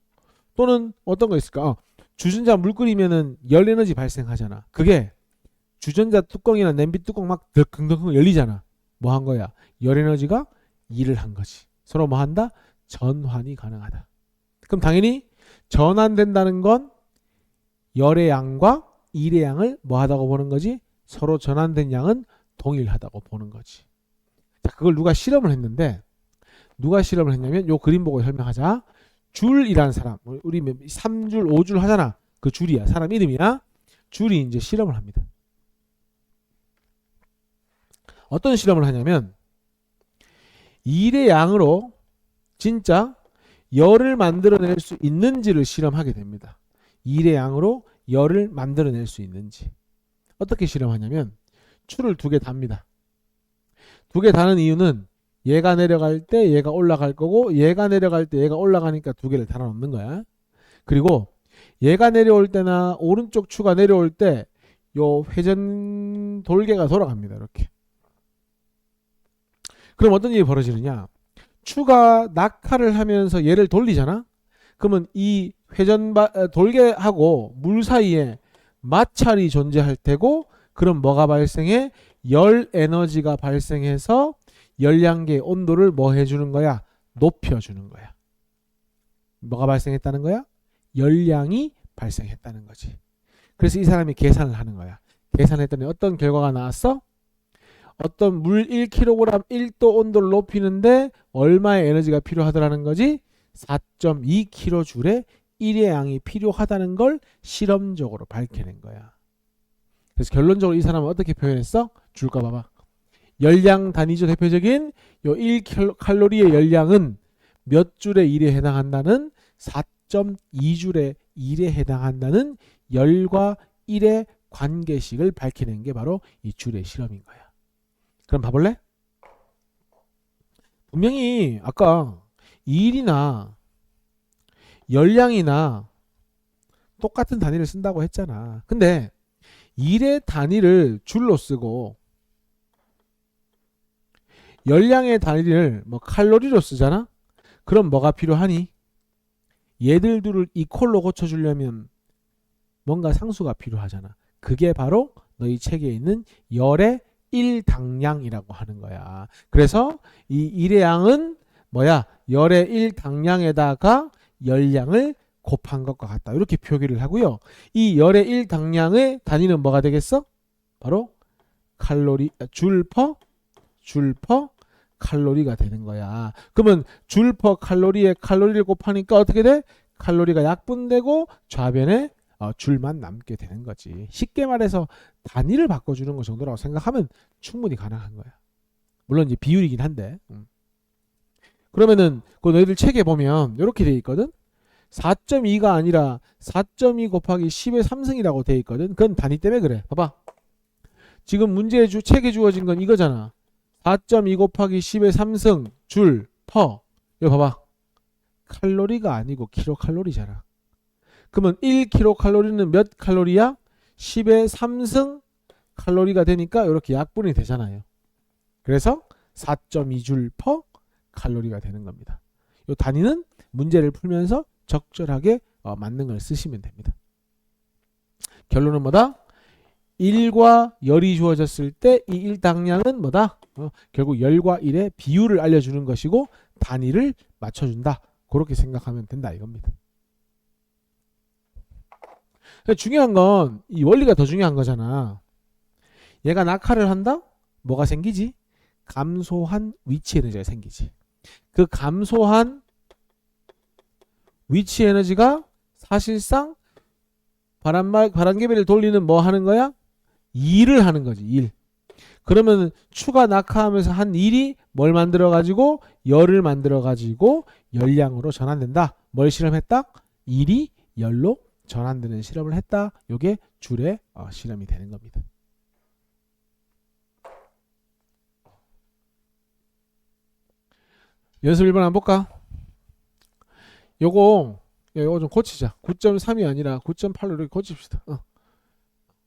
또는 어떤 거 있을까? 주전자 물 끓이면은 열 에너지 발생하잖아. 그게 주전자 뚜껑이나 냄비 뚜껑 막 덜컹덜컹 열리잖아. 뭐 한 거야? 열 에너지가 일을 한 거지. 서로 뭐 한다? 전환이 가능하다. 그럼 당연히 전환된다는 건 열의 양과 일의 양을 뭐 하다고 보는 거지? 서로 전환된 양은 동일하다고 보는 거지. 자, 그걸 누가 실험을 했는데 누가 실험을 했냐면 요 그림 보고 설명하자. 줄이라는 사람, 우리 3줄, 5줄 하잖아. 그 줄이야. 사람 이름이야. 줄이 이제 실험을 합니다. 어떤 실험을 하냐면 일의 양으로 진짜 열을 만들어낼 수 있는지를 실험하게 됩니다. 일의 양으로 열을 만들어낼 수 있는지. 어떻게 실험하냐면 추를 두 개 답니다. 두 개 다는 이유는 얘가 내려갈 때 얘가 올라갈 거고 얘가 내려갈 때 얘가 올라가니까 두 개를 달아 놓는 거야. 그리고 얘가 내려올 때나 오른쪽 추가 내려올 때 요 회전 돌개가 돌아갑니다. 이렇게. 그럼 어떤 일이 벌어지느냐? 추가 낙하를 하면서 얘를 돌리잖아. 그러면 이 회전 돌개하고 물 사이에 마찰이 존재할 테고, 그럼 뭐가 발생해? 열 에너지가 발생해서 열량계의 온도를 뭐 해주는 거야? 높여주는 거야. 뭐가 발생했다는 거야? 열량이 발생했다는 거지. 그래서 이 사람이 계산을 하는 거야. 계산했더니 어떤 결과가 나왔어? 어떤 물 1kg 1도 온도를 높이는데 얼마의 에너지가 필요하더라는 거지? 4.2kJ의 1의 양이 필요하다는 걸 실험적으로 밝혀낸 거야. 그래서 결론적으로 이 사람은 어떻게 표현했어? 줄까 봐봐. 열량 단위죠. 대표적인 요 1칼로리의 열량은 몇 줄의 일에 해당한다는 4.2줄의 일에 해당한다는 열과 일의 관계식을 밝혀낸 게 바로 이 줄의 실험인 거야. 그럼 봐볼래? 분명히 아까 일이나 열량이나 똑같은 단위를 쓴다고 했잖아. 근데 일의 단위를 줄로 쓰고 열량의 단위를 뭐 칼로리로 쓰잖아. 그럼 뭐가 필요하니? 얘들 둘을 이퀄로 고쳐주려면 뭔가 상수가 필요하잖아. 그게 바로 너희 책에 있는 열의 1당량이라고 하는 거야. 그래서 이 일의 양은 뭐야? 열의 1당량에다가 열량을 곱한 것과 같다. 이렇게 표기를 하고요. 이 열의 1당량의 단위는 뭐가 되겠어? 바로 칼로리, 줄 퍼 칼로리가 되는 거야. 그러면 줄 퍼 칼로리에 칼로리를 곱하니까 어떻게 돼? 칼로리가 약분되고 좌변에 줄만 남게 되는 거지. 쉽게 말해서 단위를 바꿔주는 것 정도라고 생각하면 충분히 가능한 거야. 물론 이제 비율이긴 한데. 그러면은 그 너희들 책에 보면 이렇게 돼 있거든. 4.2가 아니라 4.2 곱하기 10의 3승이라고 돼 있거든. 그건 단위 때문에 그래. 봐봐. 지금 문제 책에 주어진 건 이거잖아. 4.2 곱하기 10의 3승 줄 퍼. 이거 봐봐. 칼로리가 아니고 킬로칼로리잖아. 그러면 1kcal는 몇 칼로리야? 10의 3승 칼로리가 되니까 이렇게 약분이 되잖아요. 그래서 4.2줄 퍼 칼로리가 되는 겁니다. 이 단위는 문제를 풀면서 적절하게 맞는 걸 쓰시면 됩니다. 결론은 뭐다? 1과 열이 주어졌을 때 이 1당량은 뭐다? 결국 열과 1의 비율을 알려주는 것이고 단위를 맞춰준다. 그렇게 생각하면 된다 이겁니다. 중요한 건 이 원리가 더 중요한 거잖아. 얘가 낙하를 한다? 뭐가 생기지? 감소한 위치 에너지가 생기지. 그 감소한 위치 에너지가 사실상 바람개비를 돌리는 뭐 하는 거야? 일을 하는 거지. 일. 그러면 추가 낙하하면서 한 일이 뭘 만들어 가지고 열을 만들어 가지고 열량으로 전환된다. 뭘 실험했다? 일이 열로 전환되는 실험을 했다. 요게 줄의 실험이 되는 겁니다. 연습 1번 한번 볼까? 요거 좀 고치자. 9.3이 아니라 9.8로 이렇게 고칩시다.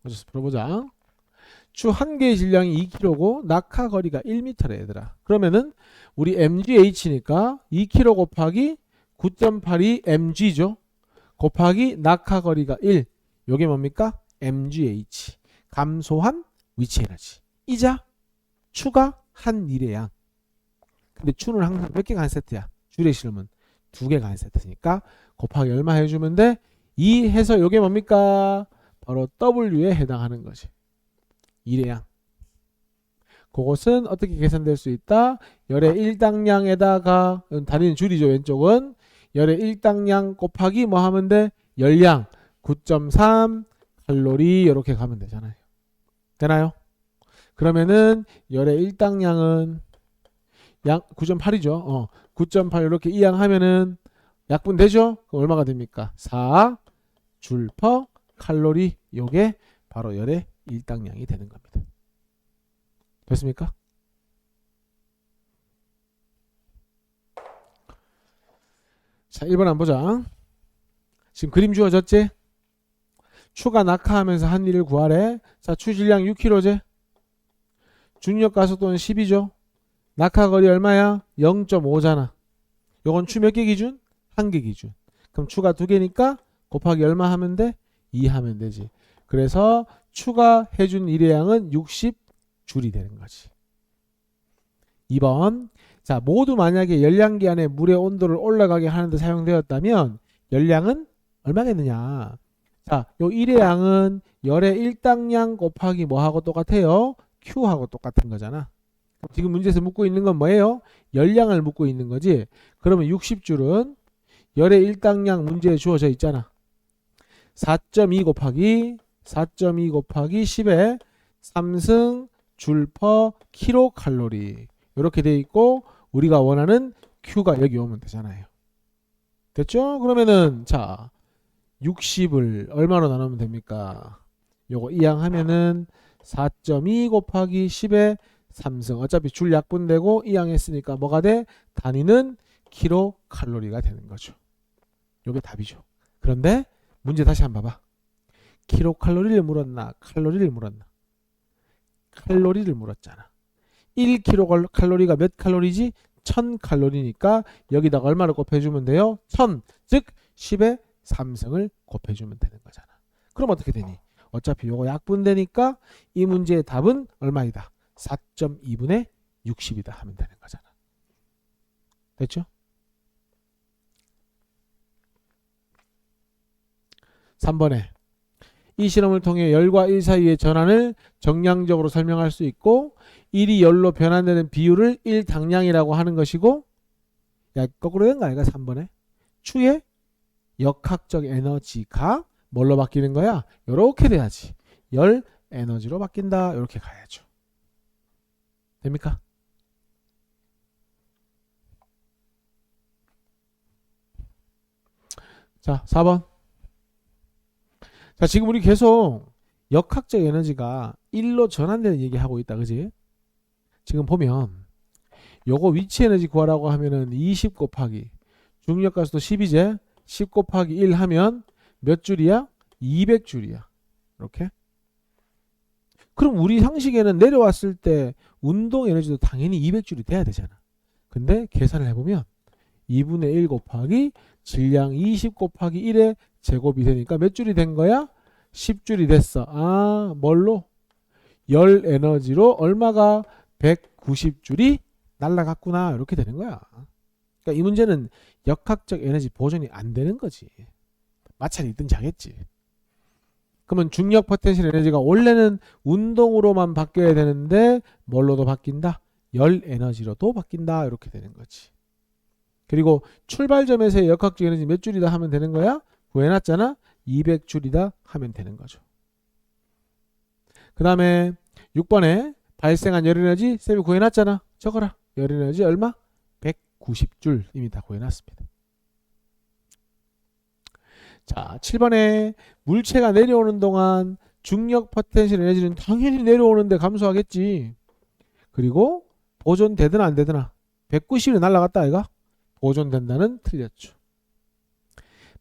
고쳐서 풀어보자. 추 한 개의 질량이 2kg고 낙하 거리가 1m래 얘들아. 그러면은 우리 mgh니까 2kg 곱하기 9.8이 mg죠. 곱하기 낙하 거리가 1. 요게 뭡니까? mgh. 감소한 위치 에너지. 이자 추가 한 일의 양. 근데 추는 항상 몇 개가 한 세트야? 줄의 실험은 두 개가 한 세트니까 곱하기 얼마 해주면 돼? 2 해서 요게 뭡니까? 바로 W에 해당하는 거지. 일의 양. 그것은 어떻게 계산될 수 있다? 열의 1당량에다가 단위는 줄이죠. 왼쪽은 열의 1당량 곱하기 뭐 하면 돼? 열량 9.3 칼로리 이렇게 가면 되잖아요. 되나요? 그러면은 열의 1당량은 양 9.8이죠. 9.8 이렇게 이항하면은 약분 되죠? 그럼 얼마가 됩니까? 4줄 퍼 칼로리. 요게 바로 열의 일당량이 되는 겁니다. 됐습니까? 자, 1번 한번 보자. 지금 그림 주어졌지? 추가 낙하하면서 한 일을 구하래. 자, 추질량 6kg제. 중력 가속도는 10이죠. 낙하거리 얼마야? 0.5잖아. 요건 추 몇 개 기준? 1개 기준. 그럼 추가 2개니까 곱하기 얼마 하면 돼? 2 하면 되지. 그래서 추가해준 일회량은 60줄이 되는 거지. 2번. 자, 모두 만약에 열량기 안에 물의 온도를 올라가게 하는데 사용되었다면 열량은 얼마겠느냐? 자, 요 일회량은 열의 일당량 곱하기 뭐하고 똑같아요? Q하고 똑같은 거잖아. 지금 문제에서 묻고 있는 건 뭐예요? 열량을 묻고 있는 거지. 그러면 60줄은 열의 일당량 문제에 주어져 있잖아. 4.2 곱하기 10에 3승 줄 퍼 킬로칼로리. 이렇게 돼 있고 우리가 원하는 Q가 여기 오면 되잖아요. 됐죠? 그러면은 자 60을 얼마로 나누면 됩니까? 요거 이항하면은 4.2 곱하기 10에 3승. 어차피 줄 약분되고 이항했으니까 뭐가 돼? 단위는 킬로칼로리가 되는 거죠. 요게 답이죠. 그런데 문제 다시 한번 봐봐. 킬로칼로리를 물었나? 칼로리를 물었나? 칼로리를 물었잖아. 1킬로칼로리가 몇 칼로리지? 1000칼로리니까 여기다가 얼마를 곱해주면 돼요? 1000, 즉 10에 3승을 곱해주면 되는 거잖아. 그럼 어떻게 되니? 어차피 요거 약분되니까 이 문제의 답은 얼마이다? 4.2분의 60이다 하면 되는 거잖아. 됐죠? 3번에 이 실험을 통해 열과 일 사이의 전환을 정량적으로 설명할 수 있고 1이 열로 변환되는 비율을 1당량이라고 하는 것이고, 야 거꾸로 된 거 아이가 3번에 추의 역학적 에너지가 뭘로 바뀌는 거야? 요렇게 돼야지. 열 에너지로 바뀐다. 이렇게 가야죠. 됩니까? 자 4번. 자 지금 우리 계속 역학적 에너지가 1로 전환되는 얘기하고 있다. 그지? 지금 보면 요거 위치 에너지 구하라고 하면은 20 곱하기 중력 가속도 10이제 10 곱하기 1 하면 몇 줄이야? 200줄이야. 이렇게. 그럼 우리 상식에는 내려왔을 때 운동 에너지도 당연히 200줄이 돼야 되잖아. 근데 계산을 해보면 2분의 1 곱하기 질량 20 곱하기 1의 제곱이 되니까 몇 줄이 된 거야? 10줄이 됐어. 아, 뭘로? 열 에너지로 얼마가? 190줄이 날라갔구나. 이렇게 되는 거야. 그러니까 이 문제는 역학적 에너지 보존이 안 되는 거지. 마찰이 있든 작겠지. 그러면 중력 포텐셜 에너지가 원래는 운동으로만 바뀌어야 되는데 뭘로도 바뀐다? 열 에너지로도 바뀐다. 이렇게 되는 거지. 그리고 출발점에서의 역학적 에너지 몇 줄이다 하면 되는 거야? 구해놨잖아. 200줄이다 하면 되는 거죠. 그 다음에 6번에 발생한 열 에너지 쌤이 구해놨잖아. 적어라. 열 에너지 얼마? 190줄 이미 다 구해놨습니다. 자 7번에 물체가 내려오는 동안 중력 포텐셜 에너지는 당연히 내려오는데 감소하겠지. 그리고 보존되든 안 되드나 190이 날아갔다 아이가? 보존된다는 틀렸죠.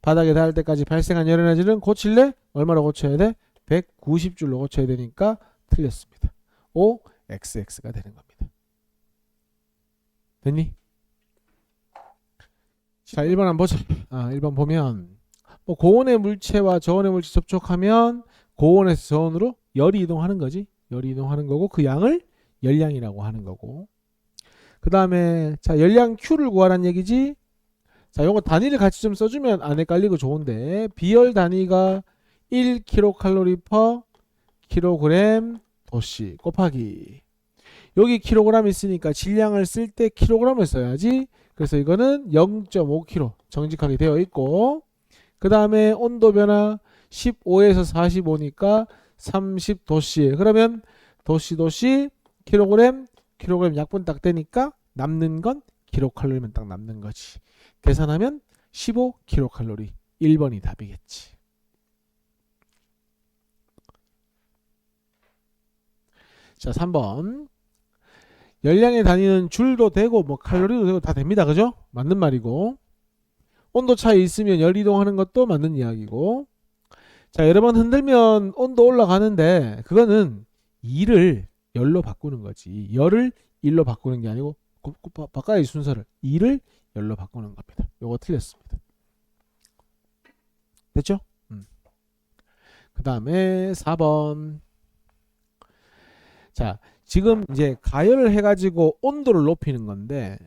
바닥에 닿을 때까지 발생한 열 에너지는 고칠래? 얼마로 고쳐야 돼? 190줄로 고쳐야 되니까 틀렸습니다. O, XX가 되는 겁니다. 됐니? 자 1번 한번 보자. 1번 보면 뭐 고온의 물체와 저온의 물체 접촉하면 고온에서 저온으로 열이 이동하는 거지. 열이 이동하는 거고 그 양을 열량이라고 하는 거고. 그 다음에 자 열량 Q를 구하라는 얘기지. 자 요거 단위를 같이 좀 써주면 안 헷갈리고 좋은데 비열 단위가 1kcal per kg 도씨 곱하기 여기 kg 있으니까 질량을 쓸 때 kg을 써야지. 그래서 이거는 0.5kg 정직하게 되어 있고, 그 다음에 온도 변화 15에서 45니까 30도씨. 그러면 도씨 kg 약분 딱 되니까 남는 건 kcal면 딱 남는 거지. 계산하면 15kcal. 1번이 답이겠지. 자, 3번. 열량의 단위는 줄도 되고 뭐 칼로리도 되고 다 됩니다. 그죠? 맞는 말이고. 온도 차이 있으면 열 이동하는 것도 맞는 이야기고. 자, 여러 번 흔들면 온도 올라가는데 그거는 2를 열로 바꾸는 거지. 열을 1로 바꾸는 게 아니고 바꿔야지 순서를. 2를 열로 바꾸는 겁니다. 요거 틀렸습니다. 됐죠? 그 다음에 4번. 자, 지금 이제 가열을 해가지고 온도를 높이는 건데,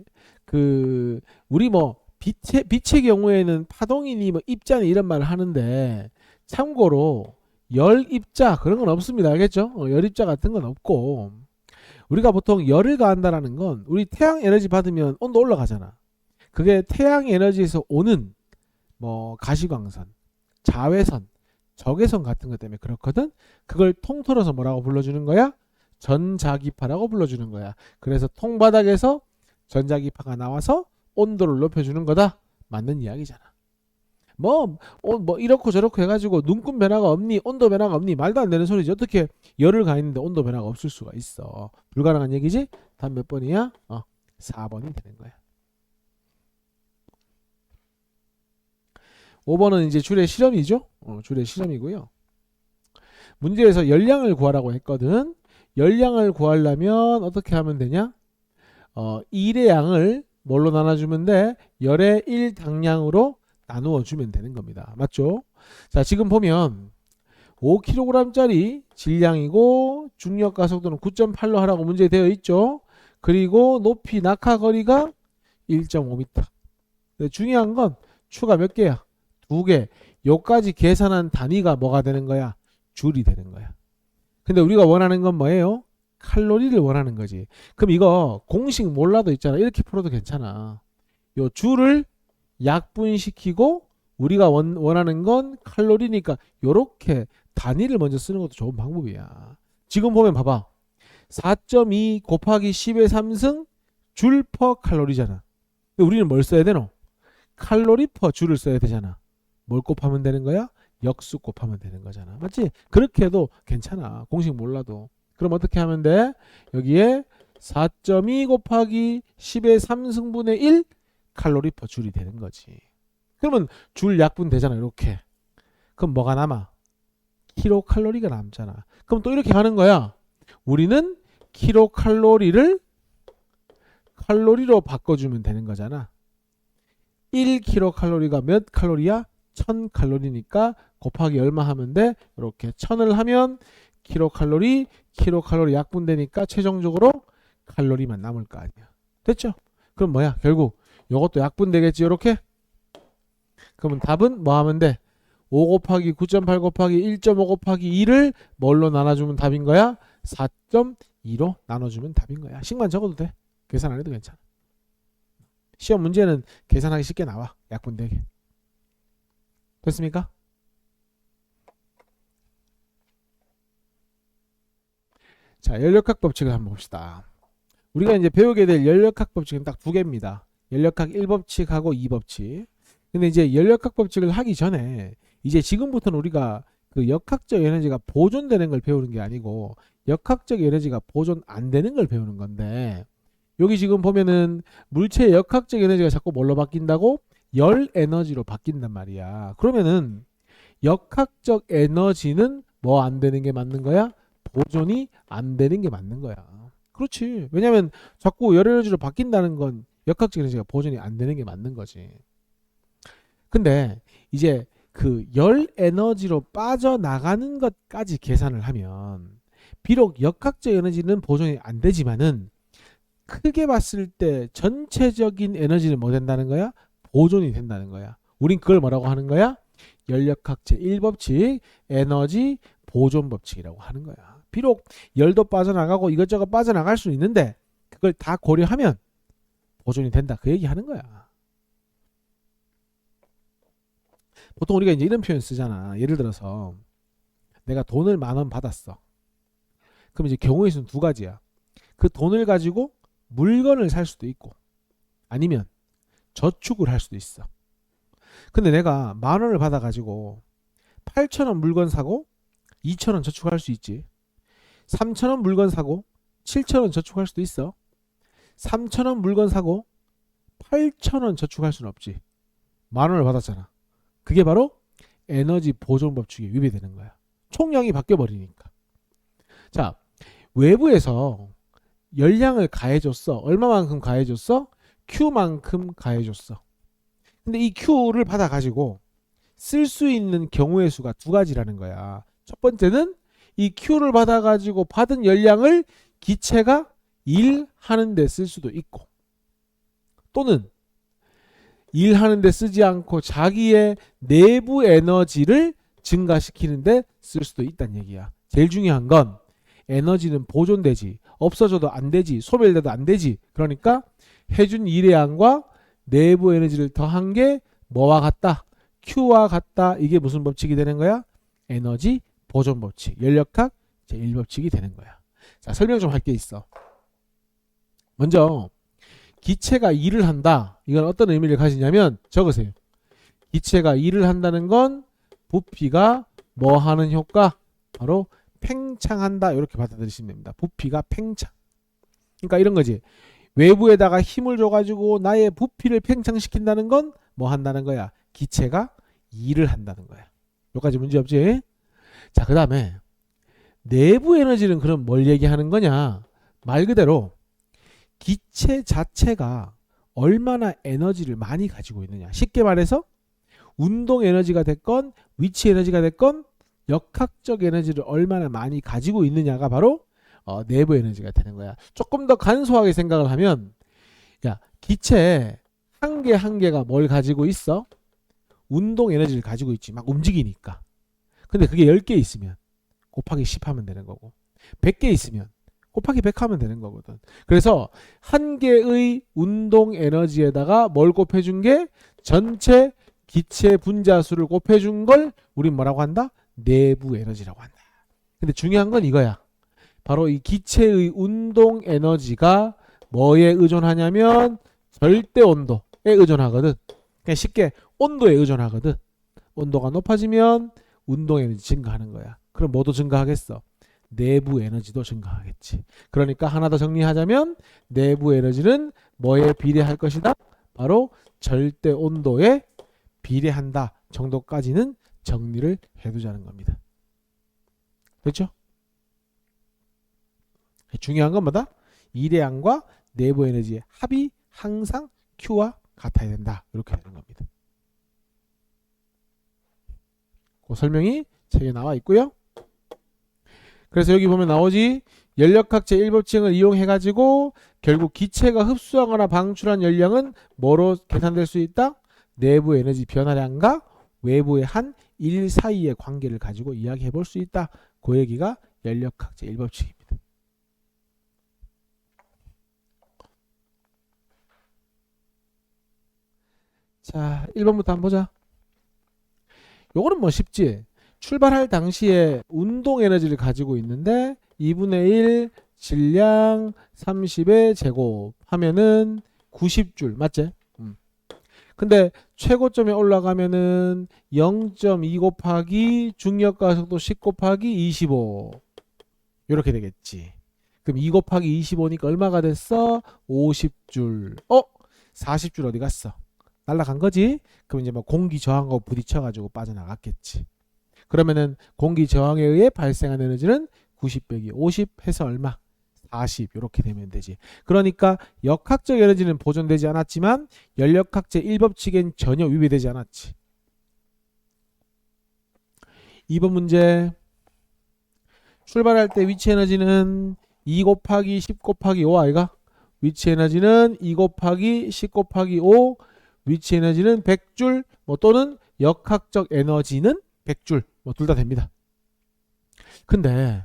우리 뭐, 빛의 경우에는 파동이니 뭐 입자니 이런 말을 하는데, 참고로 열 입자 그런 건 없습니다. 알겠죠? 열 입자 같은 건 없고, 우리가 보통 열을 가한다라는 건 우리 태양 에너지 받으면 온도 올라가잖아. 그게 태양 에너지에서 오는 뭐 가시광선, 자외선, 적외선 같은 것 때문에 그렇거든. 그걸 통틀어서 뭐라고 불러주는 거야? 전자기파라고 불러주는 거야. 그래서 통바닥에서 전자기파가 나와서 온도를 높여주는 거다. 맞는 이야기잖아. 뭐 이렇고 저렇고 해가지고 눈금 변화가 없니? 온도 변화가 없니? 말도 안 되는 소리지. 어떻게 열을 가했는데 온도 변화가 없을 수가 있어. 불가능한 얘기지? 답 몇 번이야? 4번이 되는 거야. 5번은 이제 줄의 실험이죠. 줄의 실험이고요. 문제에서 열량을 구하라고 했거든. 열량을 구하려면 어떻게 하면 되냐? 1의 양을 뭘로 나눠주면 돼? 열의 1당량으로 나누어 주면 되는 겁니다. 맞죠? 자, 지금 보면 5kg짜리 질량이고 중력 가속도는 9.8로 하라고 문제 되어 있죠. 그리고 높이 낙하거리가 1.5m. 중요한 건 추가 몇 개야? 2개. 요까지 계산한 단위가 뭐가 되는 거야? 줄이 되는 거야. 근데 우리가 원하는 건 뭐예요? 칼로리를 원하는 거지. 그럼 이거 공식 몰라도 있잖아. 이렇게 풀어도 괜찮아. 요 줄을 약분시키고 우리가 원하는 건 칼로리니까 요렇게 단위를 먼저 쓰는 것도 좋은 방법이야. 지금 보면 봐봐. 4.2 곱하기 10의 3승 줄 퍼 칼로리잖아. 근데 우리는 뭘 써야 되노? 칼로리 퍼 줄을 써야 되잖아. 뭘 곱하면 되는 거야? 역수 곱하면 되는 거잖아. 맞지? 그렇게 해도 괜찮아. 공식 몰라도. 그럼 어떻게 하면 돼? 여기에 4.2 곱하기 10의 3승분의 1 칼로리 퍼 줄이 되는 거지. 그러면 줄 약분 되잖아. 이렇게. 그럼 뭐가 남아? 킬로칼로리가 남잖아. 그럼 또 이렇게 가는 거야. 우리는 킬로칼로리를 칼로리로 바꿔주면 되는 거잖아. 1킬로칼로리가 몇 칼로리야? 1000칼로리니까 곱하기 얼마 하면 돼? 이렇게 1000을 하면 킬로칼로리 약분되니까 최종적으로 칼로리만 남을 거 아니야. 됐죠? 그럼 뭐야? 결국 이것도 약분되겠지. 이렇게. 그러면 답은 뭐 하면 돼? 5 곱하기 9.8 곱하기 1.5 곱하기 2를 뭘로 나눠주면 답인 거야? 4.2로 나눠주면 답인 거야. 식만 적어도 돼. 계산 안 해도 괜찮아. 시험 문제는 계산하기 쉽게 나와. 약분되게. 됐습니까? 자, 연력학 법칙을 한번 봅시다. 우리가 이제 배우게 될 연력학 법칙은 딱 2개입니다. 연력학 1법칙하고 2법칙. 근데 이제 연력학 법칙을 하기 전에 이제 지금부터는 우리가 그 역학적 에너지가 보존되는 걸 배우는 게 아니고 역학적 에너지가 보존 안 되는 걸 배우는 건데, 여기 지금 보면은 물체의 역학적 에너지가 자꾸 뭘로 바뀐다고? 열 에너지로 바뀐단 말이야. 그러면은 역학적 에너지는 뭐 안 되는 게 맞는 거야? 보존이 안 되는 게 맞는 거야. 그렇지. 왜냐면 자꾸 열 에너지로 바뀐다는 건 역학적 에너지가 보존이 안 되는 게 맞는 거지. 근데 이제 그 열 에너지로 빠져나가는 것까지 계산을 하면 비록 역학적 에너지는 보존이 안 되지만은 크게 봤을 때 전체적인 에너지는 뭐 된다는 거야? 보존이 된다는 거야. 우린 그걸 뭐라고 하는 거야? 연력학 제1법칙 에너지 보존 법칙이라고 하는 거야. 비록 열도 빠져나가고 이것저것 빠져나갈 수 있는데 그걸 다 고려하면 보존이 된다. 그 얘기 하는 거야. 보통 우리가 이제 이런 표현 쓰잖아. 예를 들어서 내가 돈을 10,000원 받았어. 그럼 이제 경우의 수는 2가지야. 그 돈을 가지고 물건을 살 수도 있고 아니면 저축을 할 수도 있어. 근데 내가 10,000원을 받아가지고 8,000원 물건 사고 2,000원 저축할 수 있지. 3,000원 물건 사고 7,000원 저축할 수도 있어. 3,000원 물건 사고 8,000원 저축할 수는 없지. 10,000원을 받았잖아. 그게 바로 에너지 보존 법칙에 위배되는 거야. 총량이 바뀌어 버리니까. 자, 외부에서 열량을 가해줬어. 얼마만큼 가해줬어? Q만큼 가해줬어. 근데 이 Q를 받아가지고 쓸 수 있는 경우의 수가 두 가지라는 거야. 첫 번째는 이 Q를 받아가지고 받은 열량을 기체가 일하는 데 쓸 수도 있고, 또는 일하는 데 쓰지 않고 자기의 내부 에너지를 증가시키는데 쓸 수도 있다는 얘기야. 제일 중요한 건 에너지는 보존되지, 없어져도 안 되지, 소멸돼도 안 되지. 그러니까 해준 일의 양과 내부 에너지를 더한 게 뭐와 같다? Q와 같다. 이게 무슨 법칙이 되는 거야? 에너지 보존 법칙, 연력학 제1법칙이 되는 거야. 자, 설명 좀 할 게 있어. 먼저 기체가 일을 한다. 이건 어떤 의미를 가지냐면 적으세요. 기체가 일을 한다는 건 부피가 뭐 하는 효과? 바로 팽창한다. 이렇게 받아들이시면 됩니다. 부피가 팽창. 그러니까 이런 거지. 외부에다가 힘을 줘가지고 나의 부피를 팽창시킨다는 건 뭐 한다는 거야? 기체가 일을 한다는 거야. 여기까지 문제 없지? 자, 그 다음에 내부 에너지는 그럼 뭘 얘기하는 거냐? 말 그대로 기체 자체가 얼마나 에너지를 많이 가지고 있느냐. 쉽게 말해서 운동 에너지가 됐건 위치 에너지가 됐건 역학적 에너지를 얼마나 많이 가지고 있느냐가 바로 내부 에너지가 되는 거야. 조금 더 간소하게 생각을 하면, 야, 기체 한 개 한 개가 뭘 가지고 있어? 운동 에너지를 가지고 있지. 막 움직이니까. 근데 그게 10개 있으면 곱하기 10 하면 되는 거고, 100개 있으면 곱하기 100 하면 되는 거거든. 그래서 한 개의 운동 에너지에다가 뭘 곱해준 게 전체 기체 분자수를 곱해준 걸 우린 뭐라고 한다? 내부 에너지라고 한다. 근데 중요한 건 이거야. 바로 이 기체의 운동 에너지가 뭐에 의존하냐면 절대 온도에 의존하거든. 그냥 쉽게 온도에 의존하거든. 온도가 높아지면 운동 에너지 증가하는 거야. 그럼 뭐도 증가하겠어? 내부 에너지도 증가하겠지. 그러니까 하나 더 정리하자면 내부 에너지는 뭐에 비례할 것이다? 바로 절대 온도에 비례한다 정도까지는 정리를 해두자는 겁니다. 그렇죠? 중요한 건 뭐다? 일의 양과 내부 에너지의 합이 항상 Q와 같아야 된다. 이렇게 되는 겁니다. 그 설명이 책에 나와 있고요. 그래서 여기 보면 나오지. 연력학 제1법칙을 이용해가지고 결국 기체가 흡수하거나 방출한 열량은 뭐로 계산될 수 있다? 내부 에너지 변화량과 외부의 한 일 사이의 관계를 가지고 이야기해 볼 수 있다. 그 얘기가 연력학 제1법칙입니다. 자, 1번부터 한번 보자. 요거는 뭐 쉽지. 출발할 당시에 운동 에너지를 가지고 있는데 2분의 1 질량 30의 제곱 하면은 90줄 맞지? 근데 최고점에 올라가면은 0.2 곱하기 중력과 속도 10 곱하기 25 이렇게 되겠지. 그럼 2 곱하기 25니까 얼마가 됐어? 50줄. 40줄 어디 갔어? 날라간 거지? 그럼 이제 뭐 공기 저항하고 부딪혀가지고 빠져나갔겠지. 그러면은 공기 저항에 의해 발생한 에너지는 90 빼기 50 해서 얼마? 40 이렇게 되면 되지. 그러니까 역학적 에너지는 보존되지 않았지만 연력학 제1법칙엔 전혀 위배되지 않았지. 2번 문제. 출발할 때 위치 에너지는 2 곱하기 10 곱하기 5 아이가? 위치 에너지는 2 곱하기 10 곱하기 5, 위치 에너지는 100줄 뭐 또는 역학적 에너지는 100줄 뭐 둘 다 됩니다. 근데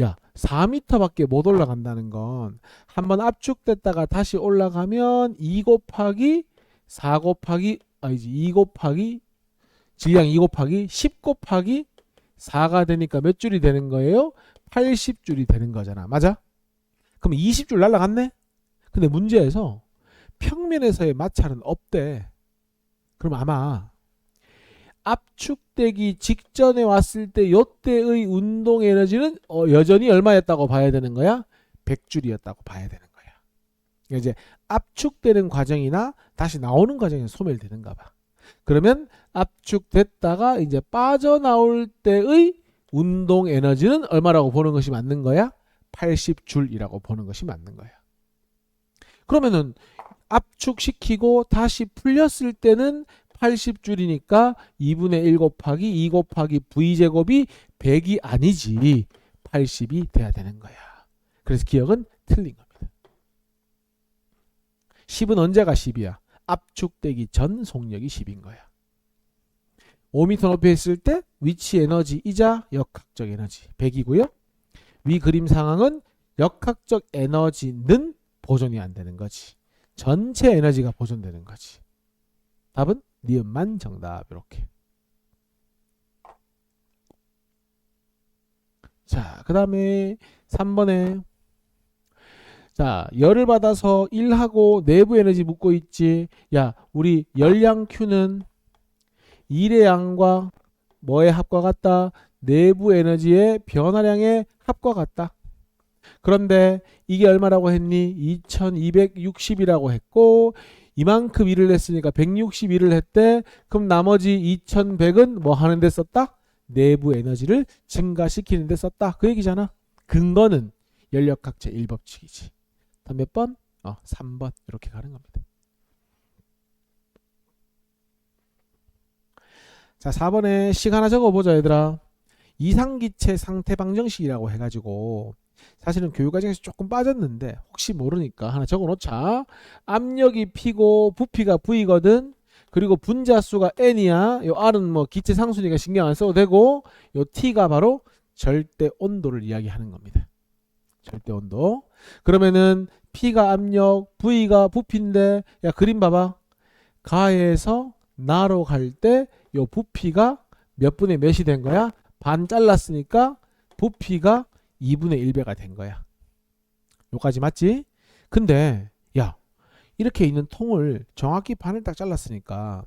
야 4m밖에 못 올라간다는 건 한번 압축됐다가 다시 올라가면 2 곱하기 4 곱하기 아니지 2 곱하기 질량 2 곱하기 10 곱하기 4가 되니까 몇 줄이 되는 거예요? 80줄이 되는 거잖아. 맞아? 그럼 20줄 날라갔네? 근데 문제에서 평면에서의 마찰은 없대. 그럼 아마 압축되기 직전에 왔을 때 요때의 운동 에너지는 여전히 얼마였다고 봐야 되는 거야? 100줄이었다고 봐야 되는 거야. 그러니까 이제 압축되는 과정이나 다시 나오는 과정이 소멸되는가 봐. 그러면 압축됐다가 이제 빠져나올 때의 운동 에너지는 얼마라고 보는 것이 맞는 거야? 80줄이라고 보는 것이 맞는 거야. 그러면은 압축시키고 다시 풀렸을 때는 80줄이니까 2분의 1 곱하기 2 곱하기 v제곱이 100이 아니지 80이 돼야 되는 거야. 그래서 기억은 틀린 겁니다. 10은 언제가 10이야? 압축되기 전 속력이 10인 거야. 5m 높이에 있을 때 위치 에너지이자 역학적 에너지 100이고요. 위 그림 상황은 역학적 에너지는 보존이 안 되는 거지. 전체 에너지가 보존되는 거지. 답은 니은만 정답. 이렇게. 자, 그 다음에 3번에 자, 열을 받아서 1하고 내부 에너지 묻고 있지. 야, 우리 열량 Q는 1의 양과 뭐의 합과 같다? 내부 에너지의 변화량의 합과 같다. 그런데 이게 얼마라고 했니? 2260이라고 했고 이만큼 일을 했으니까 161을 했대. 그럼 나머지 2100은 뭐 하는 데 썼다? 내부 에너지를 증가시키는 데 썼다. 그 얘기잖아. 근거는 연력학제 1법칙이지. 몇 번? 3번. 이렇게 가는 겁니다. 자, 4번에 식 하나 적어보자 얘들아. 이상기체 상태 방정식이라고 해가지고 사실은 교육과정에서 조금 빠졌는데 혹시 모르니까 하나 적어놓자. 압력이 P고 부피가 V거든. 그리고 분자수가 N이야. 요 R은 뭐 기체 상수니까 신경 안 써도 되고 요 T가 바로 절대 온도를 이야기하는 겁니다. 절대 온도. 그러면은 P가 압력, V가 부피인데 야 그림 봐봐. 가에서 나로 갈 때 요 부피가 몇 분의 몇이 된 거야? 반 잘랐으니까 부피가 2분의 1배가 된 거야. 요까지 맞지? 근데 야 이렇게 있는 통을 정확히 반을 딱 잘랐으니까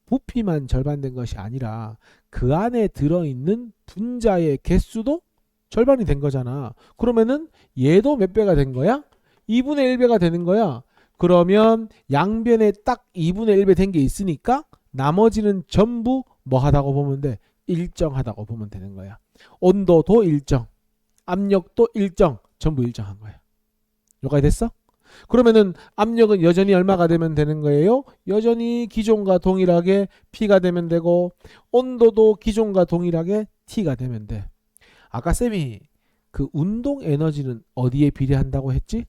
부피만 절반 된 것이 아니라 그 안에 들어있는 분자의 개수도 절반이 된 거잖아. 그러면은 얘도 몇 배가 된 거야? 2분의 1배가 되는 거야. 그러면 양변에 딱 2분의 1배 된 게 있으니까 나머지는 전부 뭐 하다고 보면 돼? 일정하다고 보면 되는 거야. 온도도 일정, 압력도 일정, 전부 일정한 거야. 요까지 됐어? 그러면은 압력은 여전히 얼마가 되면 되는 거예요? 여전히 기존과 동일하게 P가 되면 되고 온도도 기존과 동일하게 T가 되면 돼. 아까 쌤이 그 운동 에너지는 어디에 비례한다고 했지?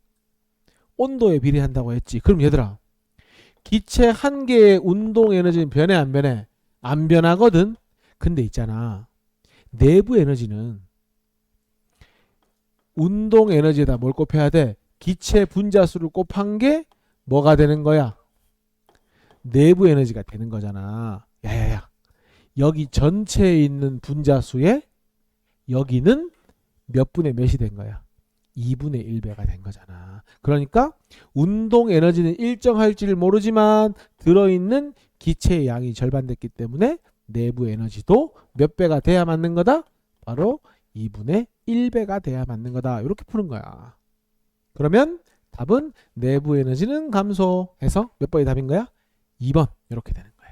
온도에 비례한다고 했지. 그럼 얘들아 기체 한 개의 운동 에너지는 변해 안 변해? 안 변하거든. 근데 있잖아 내부 에너지는 운동 에너지에다 뭘 곱해야 돼? 기체 분자수를 곱한 게 뭐가 되는 거야? 내부 에너지가 되는 거잖아. 야야야 여기 전체에 있는 분자수에 여기는 몇 분의 몇이 된 거야? 2분의 1배가 된 거잖아. 그러니까 운동 에너지는 일정할지를 모르지만 들어있는 기체의 양이 절반 됐기 때문에 내부 에너지도 몇 배가 돼야 맞는 거다? 바로 2분의 1배가 돼야 맞는 거다. 이렇게 푸는 거야. 그러면 답은 내부 에너지는 감소해서 몇 번이 답인 거야? 2번. 이렇게 되는 거야.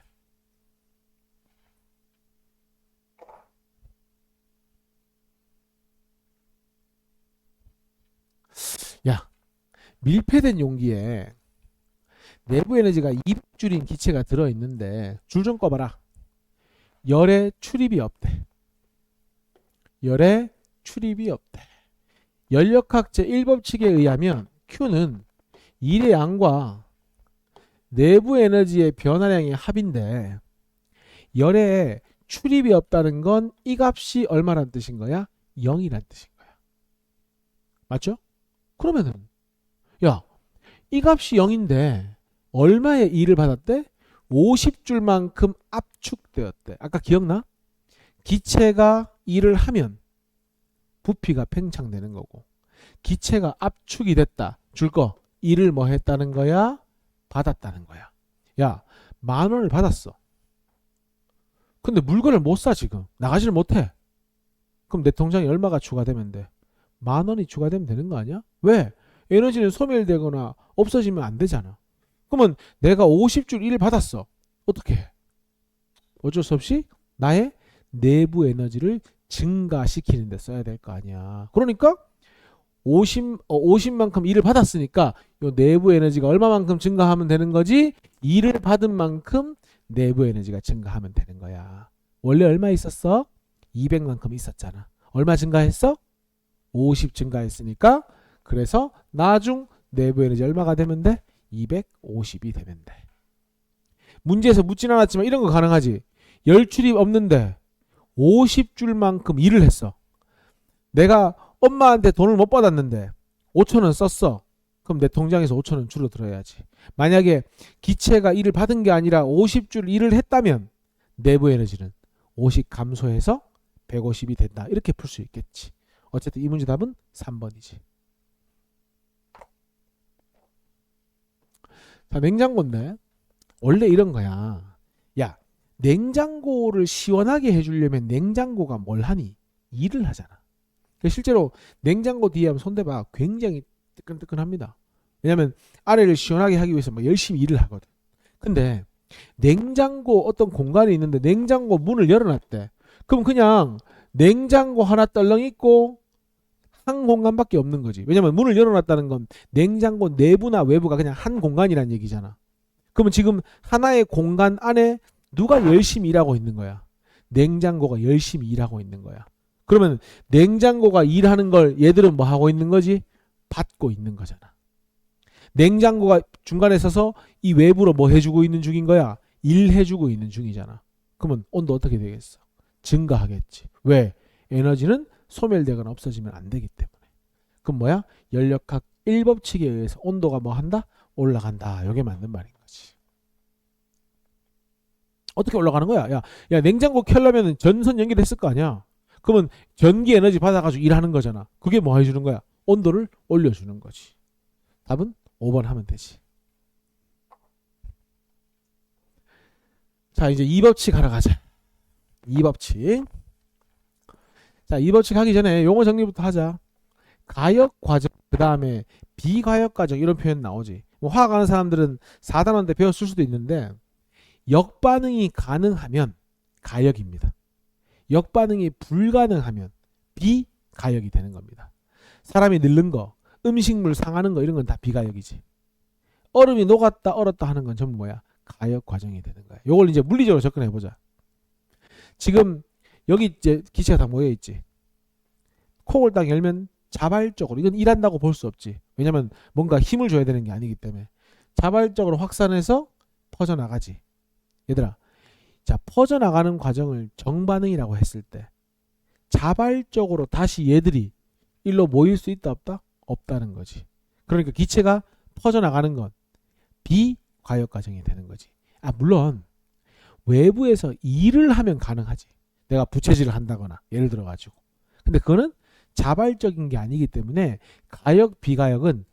야, 밀폐된 용기에 내부 에너지가 200줄인 기체가 들어있는데 줄 좀 꺼봐라. 열에 출입이 없대. 열에 출입이 없대. 연력학 제1법칙에 의하면 Q는 1의 양과 내부 에너지의 변화량의 합인데 열에 출입이 없다는 건 이 값이 얼마란 뜻인 거야? 0이란 뜻인 거야. 맞죠? 그러면은 야, 이 값이 0인데 얼마의 2를 받았대? 50줄만큼 압축되었대. 아까 기억나? 기체가 2를 하면 부피가 팽창되는 거고 기체가 압축이 됐다. 줄 거 2를 뭐 했다는 거야? 받았다는 거야. 야, 10,000원을 받았어. 근데 물건을 못 사 지금. 나가지를 못해. 그럼 내 통장에 얼마가 추가되면 돼? 10,000원이 추가되면 되는 거 아니야? 왜? 에너지는 소멸되거나 없어지면 안 되잖아. 그러면 내가 50줄 일을 받았어. 어떻게 해? 어쩔 수 없이 나의 내부 에너지를 증가시키는 데 써야 될 거 아니야. 그러니까 50만큼 일을 받았으니까 요 내부 에너지가 얼마만큼 증가하면 되는 거지? 일을 받은 만큼 내부 에너지가 증가하면 되는 거야. 원래 얼마 있었어? 200만큼 있었잖아. 얼마 증가했어? 50 증가했으니까 그래서 나중 내부 에너지 얼마가 되면 돼? 250이 되면 돼. 문제에서 묻진 않았지만 이런 거 가능하지. 10줄이 없는데 50줄만큼 일을 했어. 내가 엄마한테 돈을 못 받았는데 5,000원 썼어. 그럼 내 통장에서 5,000원 줄어들어야지. 만약에 기체가 일을 받은 게 아니라 50줄 일을 했다면 내부 에너지는 50 감소해서 150이 된다. 이렇게 풀 수 있겠지. 어쨌든 이 문제 답은 3번이지. 자, 냉장고인데 원래 이런 거야. 야, 냉장고를 시원하게 해주려면 냉장고가 뭘 하니? 일을 하잖아. 실제로 냉장고 뒤에 한번 손대봐. 굉장히 뜨끈뜨끈합니다. 왜냐면 아래를 시원하게 하기 위해서 막 열심히 일을 하거든. 근데 냉장고 어떤 공간이 있는데 냉장고 문을 열어놨대. 그럼 그냥 냉장고 하나 떨렁 있고 한 공간밖에 없는 거지. 왜냐면 문을 열어놨다는 건 냉장고 내부나 외부가 그냥 한 공간이란 얘기잖아. 그러면 지금 하나의 공간 안에 누가 열심히 일하고 있는 거야? 냉장고가 열심히 일하고 있는 거야. 그러면 냉장고가 일하는 걸 얘들은 뭐 하고 있는 거지? 받고 있는 거잖아. 냉장고가 중간에 서서 이 외부로 뭐 해주고 있는 중인 거야? 일해주고 있는 중이잖아. 그러면 온도 어떻게 되겠어? 증가하겠지. 왜? 에너지는 소멸되거나 없어지면 안 되기 때문에. 그럼 뭐야? 연력학 1법칙에 의해서 온도가 뭐 한다? 올라간다. 이게 맞는 말인 거지. 어떻게 올라가는 거야? 야 냉장고 켜려면 전선 연결했을 거 아니야? 그러면 전기 에너지 받아가지고 일하는 거잖아. 그게 뭐 해주는 거야? 온도를 올려주는 거지. 답은 5번 하면 되지. 자, 이제 2법칙 하러 가자. 2법칙. 자, 2법칙 하기 전에 용어 정리부터 하자. 가역 과정, 그 다음에 비가역 과정 이런 표현 나오지. 뭐 화학 하는 사람들은 4단원 때 배웠을 수도 있는데 역반응이 가능하면 가역입니다. 역반응이 불가능하면 비가역이 되는 겁니다. 사람이 늙는 거, 음식물 상하는 거 이런 건 다 비가역이지. 얼음이 녹았다 얼었다 하는 건 전부 뭐야? 가역 과정이 되는 거야. 요걸 이제 물리적으로 접근해 보자. 지금 여기 이제 기체가 다 모여 있지. 콕을 딱 열면 자발적으로 이건 일한다고 볼 수 없지. 왜냐면 뭔가 힘을 줘야 되는 게 아니기 때문에 자발적으로 확산해서 퍼져나가지. 얘들아, 자, 퍼져나가는 과정을 정반응이라고 했을 때 자발적으로 다시 얘들이 일로 모일 수 있다 없다? 없다는 거지. 그러니까 기체가 퍼져나가는 건 비과역 과정이 되는 거지. 물론 외부에서 일을 하면 가능하지. 내가 부채질을 한다거나 예를 들어 가지고. 근데 그거는 자발적인 게 아니기 때문에 가역 비가역은